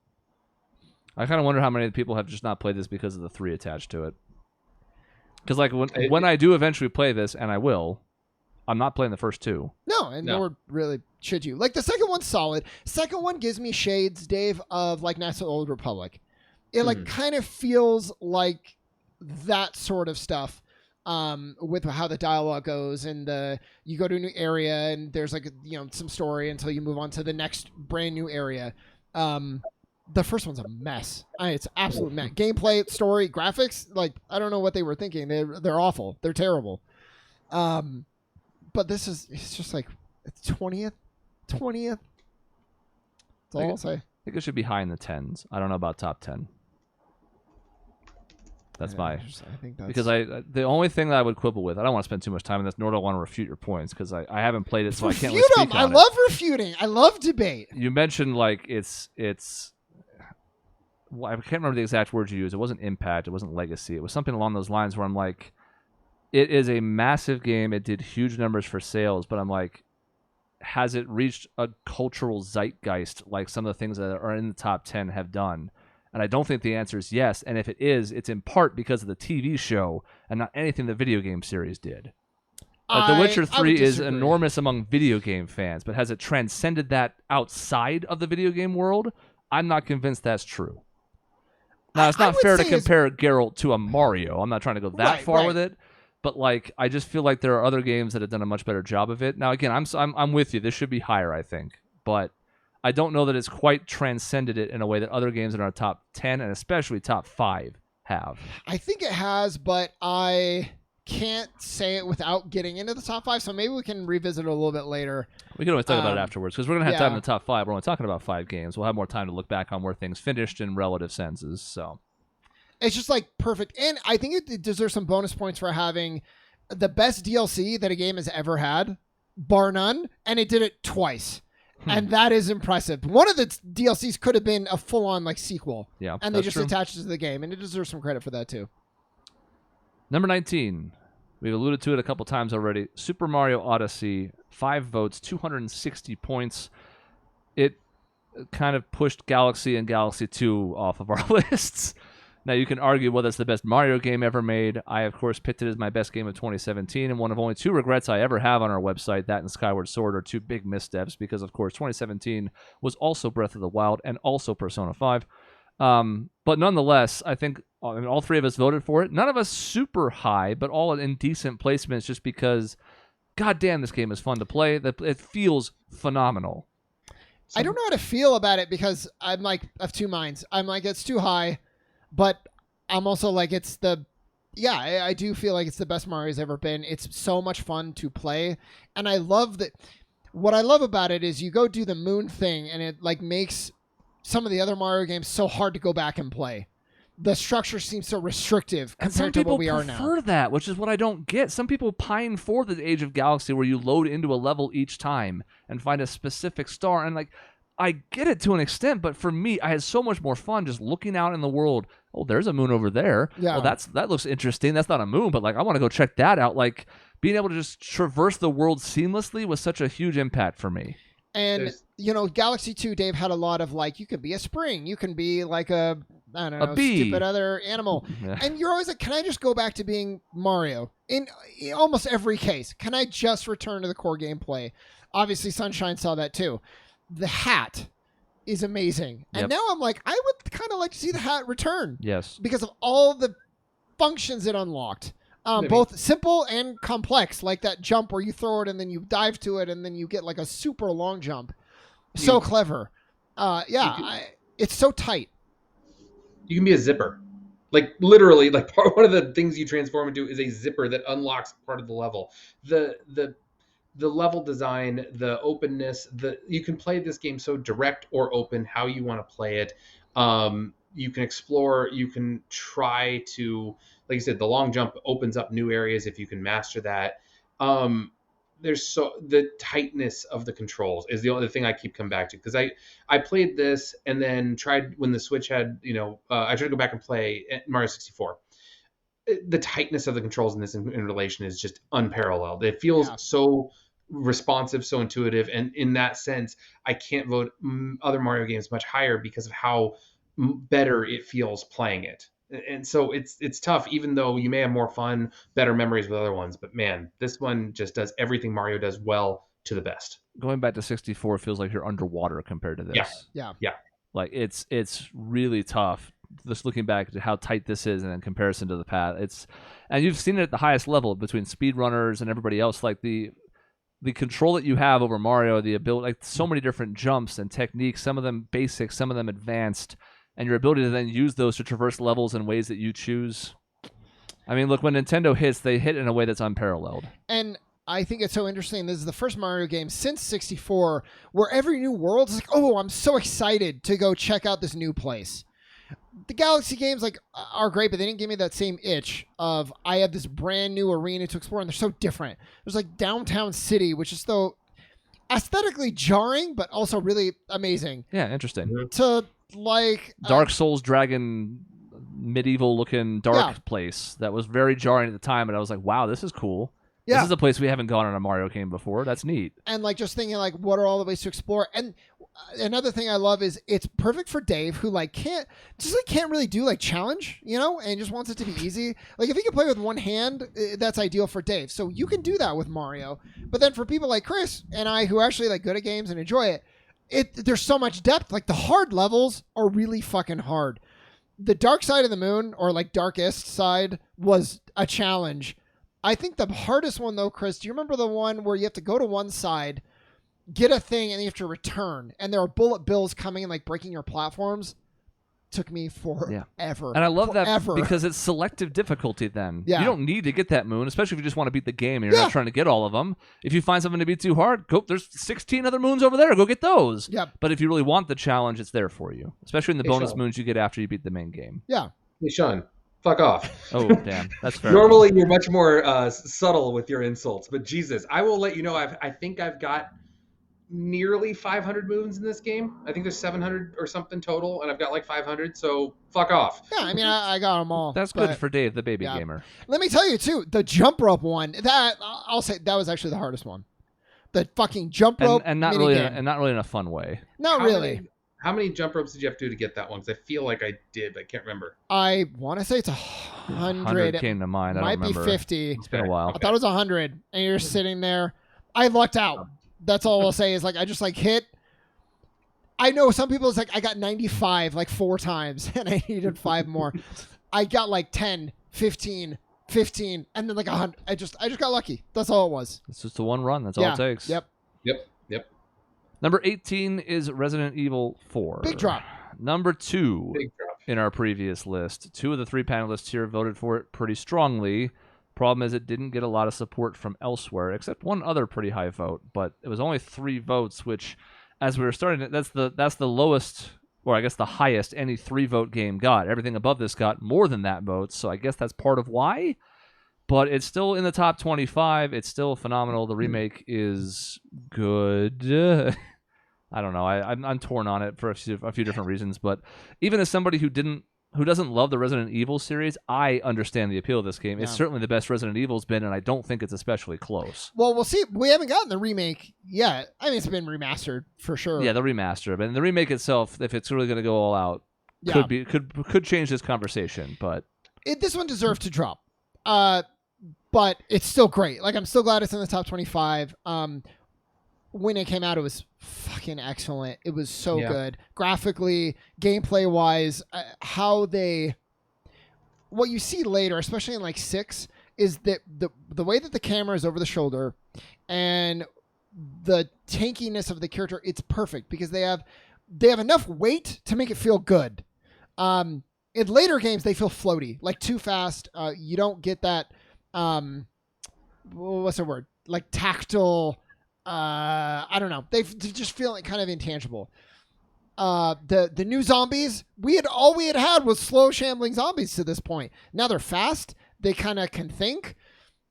I kind of wonder how many people have just not played this because of the 3 attached to it. Because like when I do eventually play this, and I will, I'm not playing the first two. No, and nor really should you. Like, the second one's solid. Second one gives me shades, Dave, of like Knights of the Old Republic. It like kind of feels like that sort of stuff, with how the dialogue goes, and you go to a new area and there's like some story until you move on to the next brand new area. The first one's a mess. It's absolute mess. Gameplay, story, graphics, like I don't know what they were thinking. They're awful. They're terrible. But it's just like it's 20th. That's all I'll say. I think it should be high in the 10s. I don't know about top 10. That's I think that's... Because the only thing that I would quibble with, I don't want to spend too much time on this, nor do I want to refute your points, because I haven't played it, so I can't really speak on it. I love refuting. I love debate. You mentioned like it's well, I can't remember the exact words you used. It wasn't impact. It wasn't legacy. It was something along those lines where I'm like, it is a massive game. It did huge numbers for sales, but I'm like, has it reached a cultural zeitgeist like some of the things that are in the top 10 have done? And I don't think the answer is yes. And if it is, it's in part because of the TV show and not anything the video game series did. Like The Witcher 3 is enormous among video game fans, but has it transcended that outside of the video game world? I'm not convinced that's true. Now, it's not fair to compare Geralt to a Mario. I'm not trying to go that far with it. But like, I just feel like there are other games that have done a much better job of it. Now, again, I'm with you. This should be higher, I think. But I don't know that it's quite transcended it in a way that other games in our top 10 and especially top 5 have. I think it has, but I can't say it without getting into the top 5. So maybe we can revisit it a little bit later. We can always talk about it afterwards because we're going to have time in the top 5. We're only talking about 5 games. We'll have more time to look back on where things finished in relative senses. So it's just like perfect. And I think it deserves some bonus points for having the best DLC that a game has ever had, bar none. And it did it twice. And that is impressive. One of the DLCs could have been a full-on like sequel. Yeah, and they just attached it to the game, and it deserves some credit for that too. Number 19. We've alluded to it a couple times already. Super Mario Odyssey, 5 votes, 260 points. It kind of pushed Galaxy and Galaxy 2 off of our lists. Now, you can argue whether it's the best Mario game ever made. I, of course, picked it as my best game of 2017, and one of only 2 regrets I ever have on our website, that and Skyward Sword, are 2 big missteps, because, of course, 2017 was also Breath of the Wild and also Persona 5. But nonetheless, I think all 3 of us voted for it. None of us super high, but all in decent placements just because, goddamn, this game is fun to play. It feels phenomenal. I don't know how to feel about it because I'm like of 2 minds. I'm like, it's too high. But I'm also like, I do feel like it's the best Mario's ever been. It's so much fun to play. And I love that. What I love about it is you go do the moon thing and it like makes some of the other Mario games so hard to go back and play. The structure seems so restrictive compared to what we are now. Some people prefer that, which is what I don't get. Some people pine for the Age of Galaxy where you load into a level each time and find a specific star. And like, I get it to an extent, but for me, I had so much more fun just looking out in the world. Oh, there's a moon over there. Yeah. Well, that looks interesting. That's not a moon, but like I want to go check that out. Like being able to just traverse the world seamlessly was such a huge impact for me. And Galaxy 2, Dave, had a lot of like, you could be a spring, you can be like a bee, stupid other animal, and you're always like, can I just go back to being Mario? In almost every case, can I just return to the core gameplay? Obviously, Sunshine saw that too. The hat is amazing. And now I'm like, I would kind of like to see the hat return. Yes. Because of all the functions it unlocked. Both simple and complex, like that jump where you throw it and then you dive to it and then you get like a super long jump. So clever. It's so tight. You can be a zipper. Like literally, like one of the things you transform into is a zipper that unlocks part of the level. The level design, the openness, you can play this game so direct or open, how you want to play it. You can explore, you can try to, like you said, the long jump opens up new areas if you can master that. The tightness of the controls is the only thing I keep coming back to, because I played this and then tried when the Switch had, I tried to go back and play Mario 64. The tightness of the controls in this in relation is just unparalleled. It feels so responsive, so intuitive, and in that sense, I can't vote other Mario games much higher because of how better it feels playing it. And so it's tough, even though you may have more fun, better memories with other ones. But man, this one just does everything Mario does well to the best. Going back to 64 feels like you're underwater compared to this. Yeah. Like it's really tough. Just looking back to how tight this is, and in comparison to the path, and you've seen it at the highest level between speedrunners and everybody else. Like the control that you have over Mario, the ability, like so many different jumps and techniques, some of them basic, some of them advanced, and your ability to then use those to traverse levels in ways that you choose. I mean, look, when Nintendo hits, they hit in a way that's unparalleled. And I think it's so interesting. This is the first Mario game since 64 where every new world is like, oh, I'm so excited to go check out this new place. The Galaxy games are great, but they didn't give me that same itch of I have this brand new arena to explore, and they're so different. There's like Downtown City, which is so aesthetically jarring, but also really amazing. Yeah, interesting. To like Dark Souls Dragon medieval looking dark place that was very jarring at the time, and I was like, wow, this is cool. Yeah. This is a place we haven't gone on a Mario game before. That's neat. And like just thinking like, what are all the ways to explore? And another thing I love is it's perfect for Dave, who like can't really do like challenge, and just wants it to be easy. Like if he can play with one hand, that's ideal for Dave. So you can do that with Mario. But then for people like Chris and I, who are actually like good at games and enjoy it, there's so much depth. Like the hard levels are really fucking hard. The Dark Side of the Moon, or like Darkest Side, was a challenge. I think the hardest one, though, Chris, do you remember the one where you have to go to one side, get a thing, and then you have to return, and there are bullet bills coming and like breaking your platforms? Took me forever. And I love that because it's selective difficulty then. Yeah. You don't need to get that moon, especially if you just want to beat the game and you're not trying to get all of them. If you find something to be too hard, there's 16 other moons over there. Go get those. Yep. But if you really want the challenge, it's there for you, especially in the bonus Sean. moons you get after you beat the main game. Yeah. Hey, Sean, fuck off. Oh, damn. That's fair. Normally, you're much more subtle with your insults, but Jesus, I will let you know. I think I've got nearly 500 moons in this game. I think there's 700 or something total, and I've got like 500. So fuck off. Yeah, I mean, I got them all. That's good for Dave, the baby gamer. Let me tell you too, the jump rope one. That I'll say that was actually the hardest one. The fucking jump rope, and not really, in a fun way. Not really. How many jump ropes did you have to do to get that one? Because I feel like I did, but I can't remember. I want to say it's 100. 100 came to mind. I don't Might remember. be 50. It's been a while. I thought it was 100, and you're sitting there. I lucked out. That's all I'll say is like I just like hit. I know some people, it's like I got 95 like 4 times, and I needed 5 more. I got like 10, 15, and then like 100. I just got lucky. That's all it was. It's just the one run. That's all it takes. Yep. Number 18 is Resident Evil 4. Big drop. Number 2 Big drop. in our previous list. 2 of the 3 panelists here voted for it pretty strongly. Problem is it didn't get a lot of support from elsewhere, except one other pretty high vote, but it was only 3 votes, which, as we were starting, that's the lowest, or I guess the highest any 3-vote game got. Everything above this got more than that vote, so I guess that's part of why. But it's still in the top 25. It's still phenomenal. The remake is good. I don't know. I'm torn on it for a few different reasons. But even as somebody who doesn't love the Resident Evil series, I understand the appeal of this game. Yeah. It's certainly the best Resident Evil's been, and I don't think it's especially close. Well, we'll see. We haven't gotten the remake yet. I mean, it's been remastered for sure. Yeah, the remaster. But the remake itself, if it's really going to go all out, could change this conversation. But this one deserves to drop. But it's still great. Like, I'm still glad it's in the top 25. When it came out, it was fucking excellent. It was so good. Graphically, gameplay-wise, what you see later, especially in like 6, is that the way that the camera is over the shoulder and the tankiness of the character, it's perfect because they have enough weight to make it feel good. In later games, they feel floaty, like too fast. You don't get that, what's the word? Like tactile, I don't know. They just feel like kind of intangible. The new zombies, all we had was slow shambling zombies to this point. Now they're fast. They kind of can think.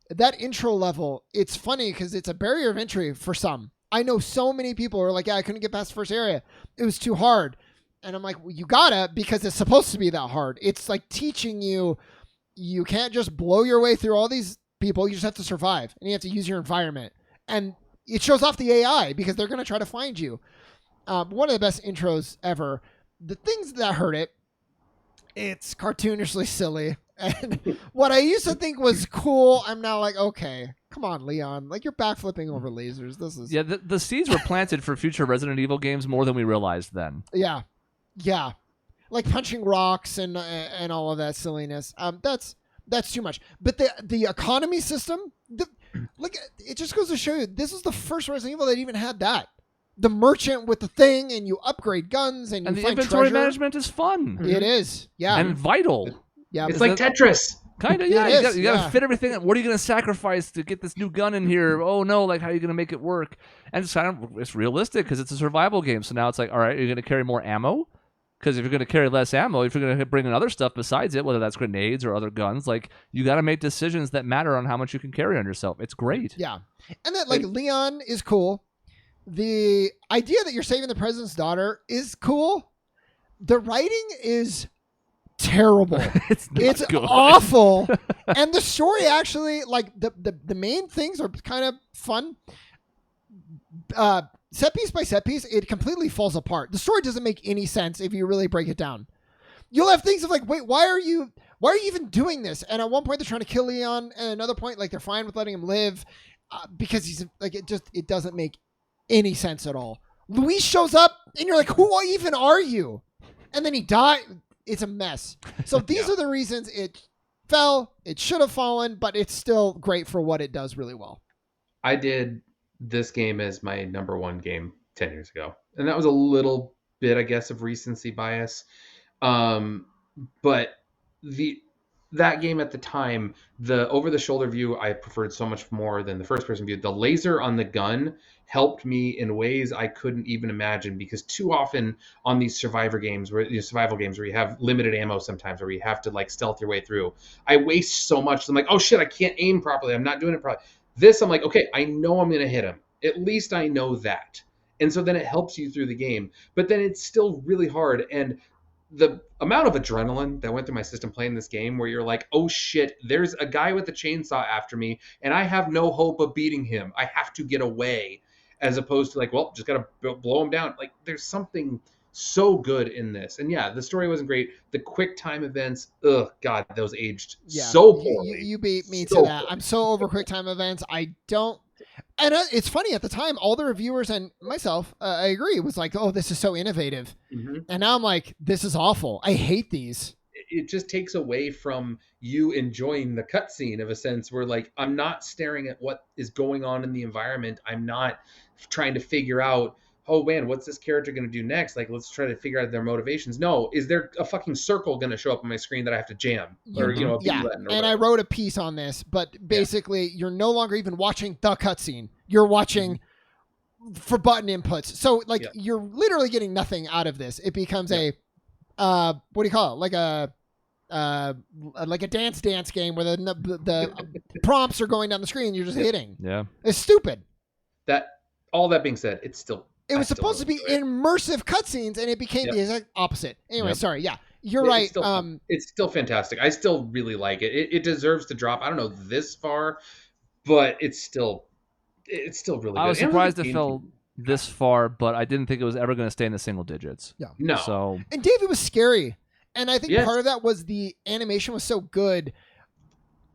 That intro level, it's funny because it's a barrier of entry for some. I know so many people are like, yeah, I couldn't get past the first area. It was too hard. And I'm like, well, you gotta, because it's supposed to be that hard. It's like teaching you can't just blow your way through all these people. You just have to survive, and you have to use your environment. And it shows off the AI because they're going to try to find you. One of the best intros ever. The things that hurt it, It's cartoonishly silly. And what I used to think was cool, I'm now like, okay, come on, Leon. Like, you're backflipping over lasers. This is... Yeah, the seeds were planted for future Resident Evil games more than we realized then. Yeah. Yeah. Like punching rocks and all of that silliness. That's too much. But the economy system, like, it just goes to show you, this is the first Resident Evil that even had that. The merchant with the thing, and you upgrade guns, and you the find inventory treasure. management is fun. It is, yeah, and vital. Yeah, it's like Tetris. Kind of, yeah. You got to fit everything. What are you going to sacrifice to get this new gun in here? Oh no, like how are you going to make it work? And it's realistic because it's a survival game. So now it's like, all right, are you going to carry more ammo? Because if you're going to carry less ammo, if you're going to bring in other stuff besides it, whether that's grenades or other guns, like you got to make decisions that matter on how much you can carry on yourself. It's great. Yeah, and that like Leon is cool. The idea that you're saving the president's daughter is cool. The writing is terrible. It's good. Awful. And the story actually, like the main things are kind of fun. Set piece by set piece, it completely falls apart. The story doesn't make any sense if you really break it down. You'll have things of like, wait, why are you even doing this? And at one point they're trying to kill Leon, and another point like they're fine with letting him live because he's like it doesn't make any sense at all. Luis shows up and you're like, who even are you? And then he died. It's a mess. So these are the reasons it fell. It should have fallen, but it's still great for what it does really well. I did this game as my number one game 10 years ago. And that was a little bit, I guess, of recency bias. But that game at the time, the over-the-shoulder view, I preferred so much more than the first-person view. The laser on the gun helped me in ways I couldn't even imagine, because too often on these survival games where you have limited ammo sometimes, where you have to like stealth your way through, I waste so much. I'm like, oh shit, I can't aim properly. I'm not doing it properly. This, I'm like, okay, I know I'm going to hit him. At least I know that. And so then it helps you through the game. But then it's still really hard. And the amount of adrenaline that went through my system playing this game, where you're like, oh shit, there's a guy with a chainsaw after me, and I have no hope of beating him. I have to get away. As opposed to like, well, just got to blow him down. Like, there's something so good in this. And yeah, the story wasn't great. The quick time events, God, those aged so poorly. You beat me to that. I'm so over quick time events. I don't. And it's funny, at the time, all the reviewers and myself, I agree, it was like, oh, this is so innovative. Mm-hmm. And now I'm like, this is awful. I hate these. It just takes away from you enjoying the cutscene, of a sense where like, I'm not staring at what is going on in the environment. I'm not trying to figure out, oh man, what's this character going to do next? Like, let's try to figure out their motivations. No, is there a fucking circle going to show up on my screen that I have to jam? Or, you know, a yeah. And I wrote a piece on this, but basically you're no longer even watching the cutscene. You're watching for button inputs. So like you're literally getting nothing out of this. It becomes a, what do you call it? Like a dance game where the prompts are going down the screen. You're just hitting. Yeah. It's stupid. All that being said, it was supposed to be immersive cutscenes, and it became the exact opposite. Anyway, sorry. Yeah, you're right. It's still fantastic. I still really like it. It deserves to drop. I don't know this far, but it's still really good. I was surprised it fell this far, but I didn't think it was ever going to stay in the single digits. Yeah. No. So, and David was scary, and I think part of that was the animation was so good.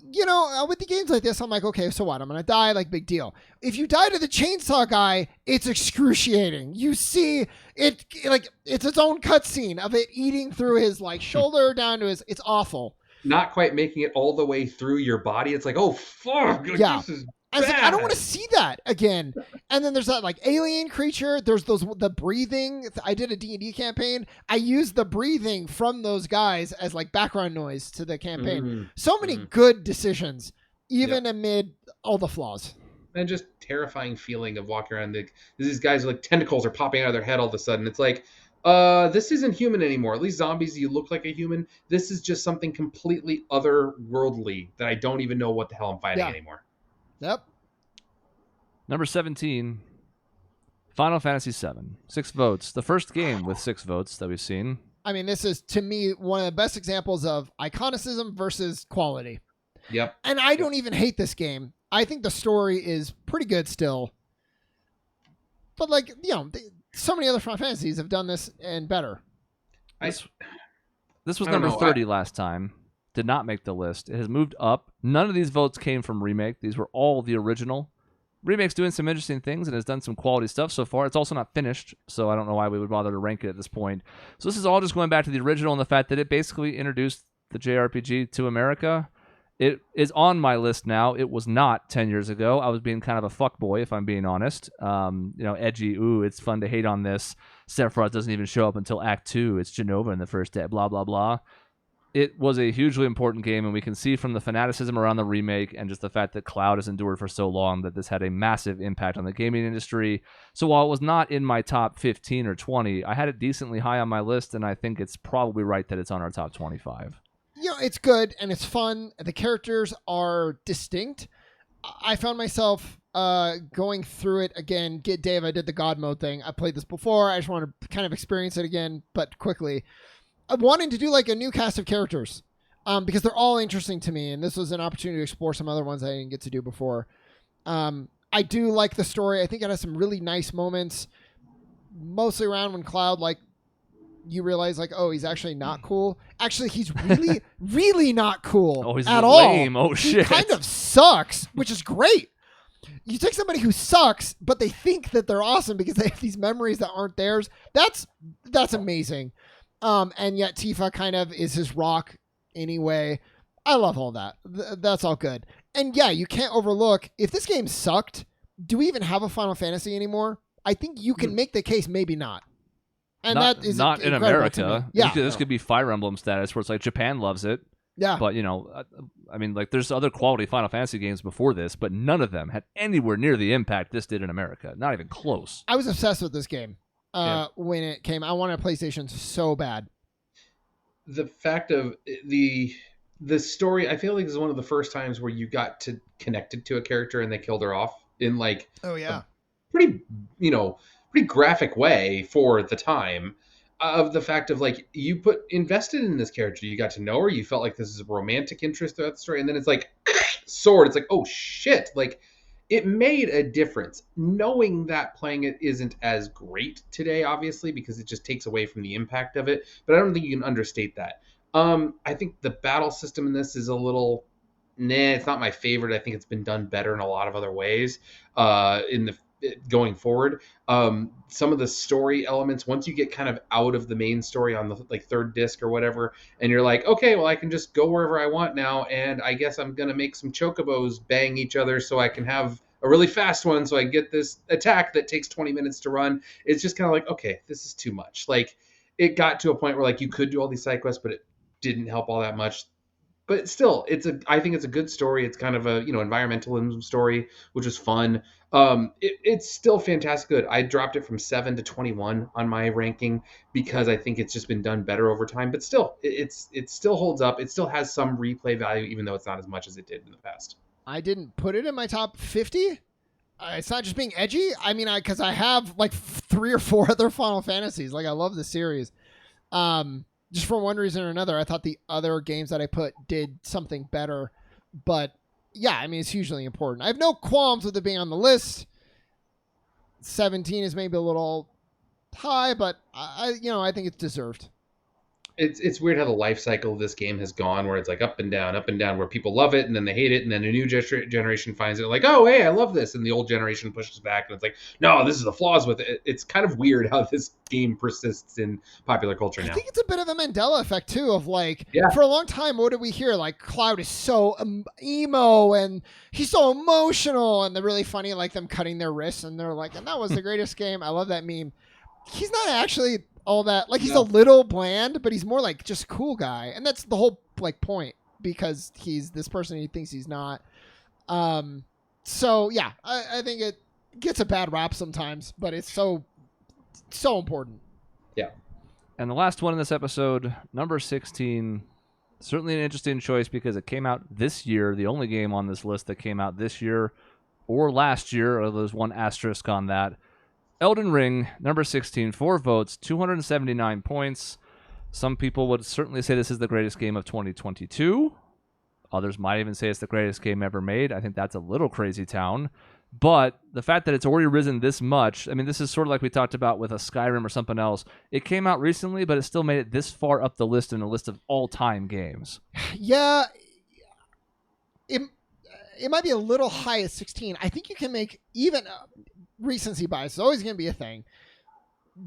You know, with the games like this, I'm like, okay, so what? I'm going to die, like, big deal. If you die to the chainsaw guy, it's excruciating. You see it, like, it's its own cutscene of it eating through his, like, shoulder down to his, it's awful. Not quite making it all the way through your body. It's like, oh, fuck. Yeah. This is I was like, I don't want to see that again. And then there's that like alien creature. There's the breathing. I did a D&D campaign. I used the breathing from those guys as like background noise to the campaign. Mm-hmm. So many good decisions, even amid all the flaws. And just terrifying feeling of walking around. These guys like tentacles are popping out of their head all of a sudden. It's like, this isn't human anymore. At least zombies, you look like a human. This is just something completely otherworldly that I don't even know what the hell I'm fighting anymore. Yep. Number 17, Final Fantasy VII. 6 votes. The first game with 6 votes that we've seen. I mean, this is, to me, one of the best examples of iconicism versus quality. Yep. And I don't even hate this game. I think the story is pretty good still. But, like, you know, so many other Final Fantasies have done this and better. This was I don't number know. 30 last time. Did not make the list. It has moved up. None of these votes came from Remake. These were all the original. Remake's doing some interesting things and has done some quality stuff so far. It's also not finished, so I don't know why we would bother to rank it at this point. So this is all just going back to the original and the fact that it basically introduced the JRPG to America. It is on my list now. It was not 10 years ago. I was being kind of a fuckboy, if I'm being honest. Edgy, it's fun to hate on this. Sephiroth doesn't even show up until Act 2. It's Genova in the first day, blah, blah, blah. It was a hugely important game, and we can see from the fanaticism around the remake and just the fact that Cloud has endured for so long that this had a massive impact on the gaming industry. So while it was not in my top 15 or 20, I had it decently high on my list, and I think it's probably right that it's on our top 25. It's good and it's fun. The characters are distinct. I found myself going through it again. Dave, I did the God mode thing. I played this before. I just want to kind of experience it again, but quickly. I'm wanting to do like a new cast of characters because they're all interesting to me, and this was an opportunity to explore some other ones I didn't get to do before. I do like the story. I think it has some really nice moments, mostly around when Cloud, like, you realize, like, oh, he's actually not cool. Actually, he's really, really not cool he's at lame. all. Oh, shit. He kind of sucks, which is great. You take somebody who sucks, but they think that they're awesome because they have these memories that aren't theirs. That's amazing. And yet Tifa kind of is his rock anyway. I love all that. That's all good. And yeah, you can't overlook, if this game sucked, do we even have a Final Fantasy anymore? I think you can make the case, maybe not. And that is not in America. Yeah. This could be Fire Emblem status where it's like Japan loves it. Yeah. But, I mean, like, there's other quality Final Fantasy games before this, but none of them had anywhere near the impact this did in America. Not even close. I was obsessed with this game. When it came. I wanted a PlayStation so bad. The fact of the story, I feel like this is one of the first times where you got to connected to a character and they killed her off in like a pretty graphic way for the time, of the fact of like you invested in this character, you got to know her, you felt like this is a romantic interest throughout the story, and then it's like sword, it's like, oh shit, like it made a difference. Knowing that playing it isn't as great today, obviously, because it just takes away from the impact of it. But I don't think you can understate that. I think the battle system in this is a little, it's not my favorite. I think it's been done better in a lot of other ways going forward. Some of the story elements, once you get kind of out of the main story on the like third disc or whatever, and you're like, okay, well, I can just go wherever I want now, and I guess I'm gonna make some chocobos bang each other so I can have a really fast one, so I get this attack that takes 20 minutes to run. It's just kind of like, okay, this is too much. Like, it got to a point where like you could do all these side quests, but it didn't help all that much. But still, I think it's a good story. It's kind of a environmentalism story, which is fun. It's still fantastic good. I dropped it from 7 to 21 on my ranking because I think it's just been done better over time. But still, it still holds up. It still has some replay value, even though it's not as much as it did in the past. I didn't put it in my top 50. It's not just being edgy. I mean, because I have like 3 or 4 other Final Fantasies. Like, I love the series. Just for one reason or another, I thought the other games that I put did something better. But yeah, I mean, it's hugely important. I have no qualms with it being on the list. 17 is maybe a little high, but I think it's deserved. It's weird how the life cycle of this game has gone, where it's like up and down, where people love it and then they hate it, and then a new generation finds it like, oh, hey, I love this, and the old generation pushes back and it's like, no, this is the flaws with it. It's kind of weird how this game persists in popular culture now. I think it's a bit of a Mandela effect too, of like, yeah. For a long time, what did we hear? Like, Cloud is so emo and he's so emotional, and they're really funny, like them cutting their wrists, and they're like, and that was the greatest game. I love that meme. He's not actually all that, like, he's a little bland, but he's more like just cool guy, and that's the whole like point, because he's this person he thinks he's not. So yeah, I think it gets a bad rap sometimes, but it's so important. Yeah. And the last one in this episode, number 16, certainly an interesting choice because it came out this year, the only game on this list that came out this year or last year, or there's one asterisk on that. Elden Ring, number 16, 4 votes, 279 points. Some people would certainly say this is the greatest game of 2022. Others might even say it's the greatest game ever made. I think that's a little crazy town. But the fact that it's already risen this much, I mean, this is sort of like we talked about with a Skyrim or something else. It came out recently, but it still made it this far up the list in a list of all-time games. Yeah, it might be a little high at 16. I think you can make even recency bias is always going to be a thing.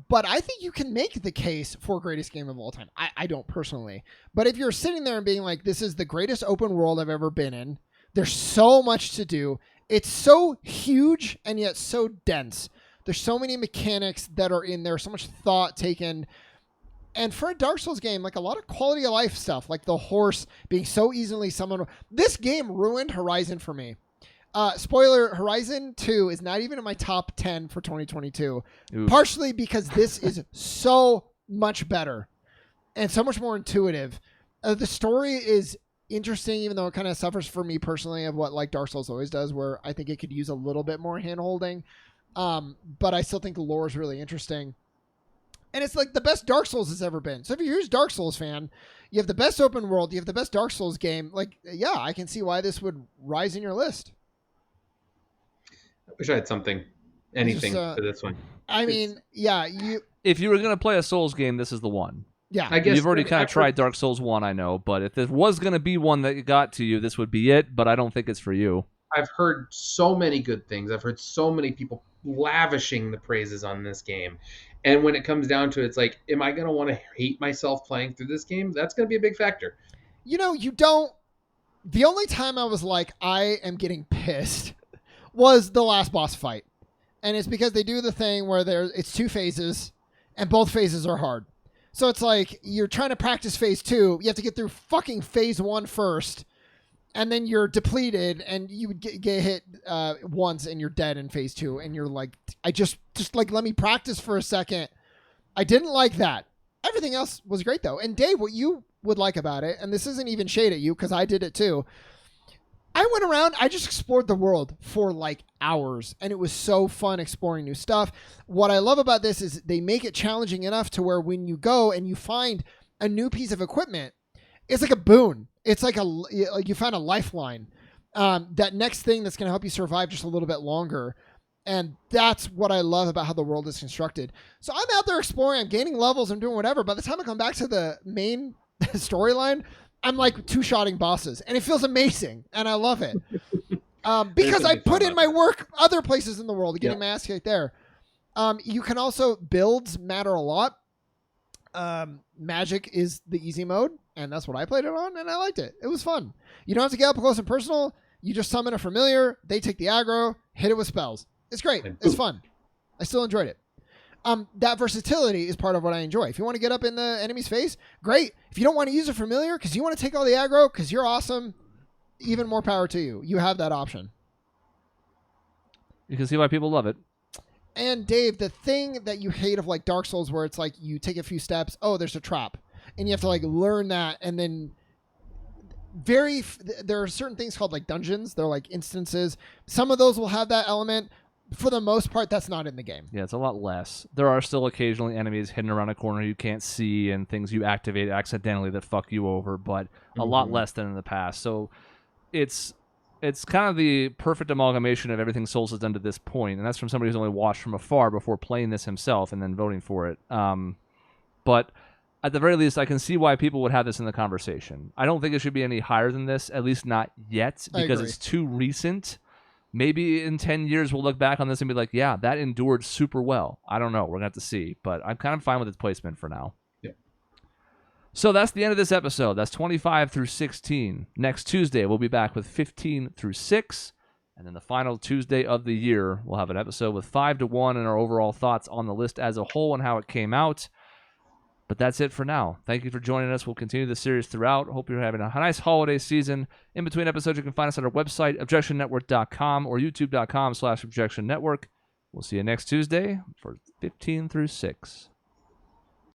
But I think you can make the case for greatest game of all time. I don't personally. But if you're sitting there and being like, this is the greatest open world I've ever been in, there's so much to do. It's so huge and yet so dense. There's so many mechanics that are in there, so much thought taken. And for a Dark Souls game, like a lot of quality of life stuff, like the horse being so easily summoned. This game ruined Horizon for me. Spoiler, Horizon 2 is not even in my top 10 for 2022. Oof. Partially because this is so much better and so much more intuitive. The story is interesting, even though it kind of suffers for me personally of what like Dark Souls always does, where I think it could use a little bit more hand-holding. But I still think the lore is really interesting. And it's like the best Dark Souls has ever been. So if you're a huge Dark Souls fan, you have the best open world, you have the best Dark Souls game. Like, yeah, I can see why this would rise in your list. I wish I had anything for this one. I mean, yeah, If you were going to play a Souls game, this is the one. Yeah. I guess You've already kind of tried Dark Souls 1, I know, but if there was going to be one that got to you, this would be it, but I don't think it's for you. I've heard so many good things. I've heard so many people lavishing the praises on this game. And when it comes down to it, it's like, am I going to want to hate myself playing through this game? That's going to be a big factor. You know, you don't. The only time I was like, I am getting pissed was the last boss fight. And it's because they do the thing where it's 2 phases and both phases are hard. So it's like you're trying to practice phase 2. You have to get through fucking phase 1 first. And then you're depleted and you would get hit once and you're dead in phase 2. And you're like, I just like, let me practice for a second. I didn't like that. Everything else was great though. And Dave, what you would like about it, and this isn't even shade at you because I did it too. I went around, I just explored the world for like hours and it was so fun exploring new stuff. What I love about this is they make it challenging enough to where when you go and you find a new piece of equipment, it's like a boon. It's like you found a lifeline. That next thing that's going to help you survive just a little bit longer. And that's what I love about how the world is constructed. So I'm out there exploring, I'm gaining levels, I'm doing whatever. By the time I come back to the main storyline, I'm like 2-shotting bosses and it feels amazing. And I love it. Because I put in my work other places in the world, getting my ass kicked there. You can also, builds matter a lot. Magic is the easy mode, and that's what I played it on, and I liked it. It was fun. You don't have to get up close and personal. You just summon a familiar, they take the aggro, hit it with spells. It's great. It's fun. I still enjoyed it. That versatility is part of what I enjoy. If you want to get up in the enemy's face, great. If you don't want to use a familiar because you want to take all the aggro because you're awesome, even more power to you. You have that option. You can see why people love it. And Dave, the thing that you hate of like Dark Souls where it's like you take a few steps, oh, there's a trap. And you have to like learn that. And then there are certain things called like dungeons. They're like instances. Some of those will have that element. For the most part, that's not in the game. Yeah, it's a lot less. There are still occasionally enemies hidden around a corner you can't see and things you activate accidentally that fuck you over, but a lot less than in the past. So it's kind of the perfect amalgamation of everything Souls has done to this point, and that's from somebody who's only watched from afar before playing this himself and then voting for it. But at the very least, I can see why people would have this in the conversation. I don't think it should be any higher than this, at least not yet, because it's too recent. Maybe in 10 years we'll look back on this and be like, yeah, that endured super well. I don't know. We're going to have to see. But I'm kind of fine with its placement for now. Yeah. So that's the end of this episode. That's 25 through 16. Next Tuesday, we'll be back with 15 through 6. And then the final Tuesday of the year, we'll have an episode with 5 to 1 and our overall thoughts on the list as a whole and how it came out. But that's it for now. Thank you for joining us. We'll continue the series throughout. Hope you're having a nice holiday season. In between episodes, you can find us at our website, objectionnetwork.com or youtube.com/objectionnetwork. We'll see you next Tuesday for 15 through 6.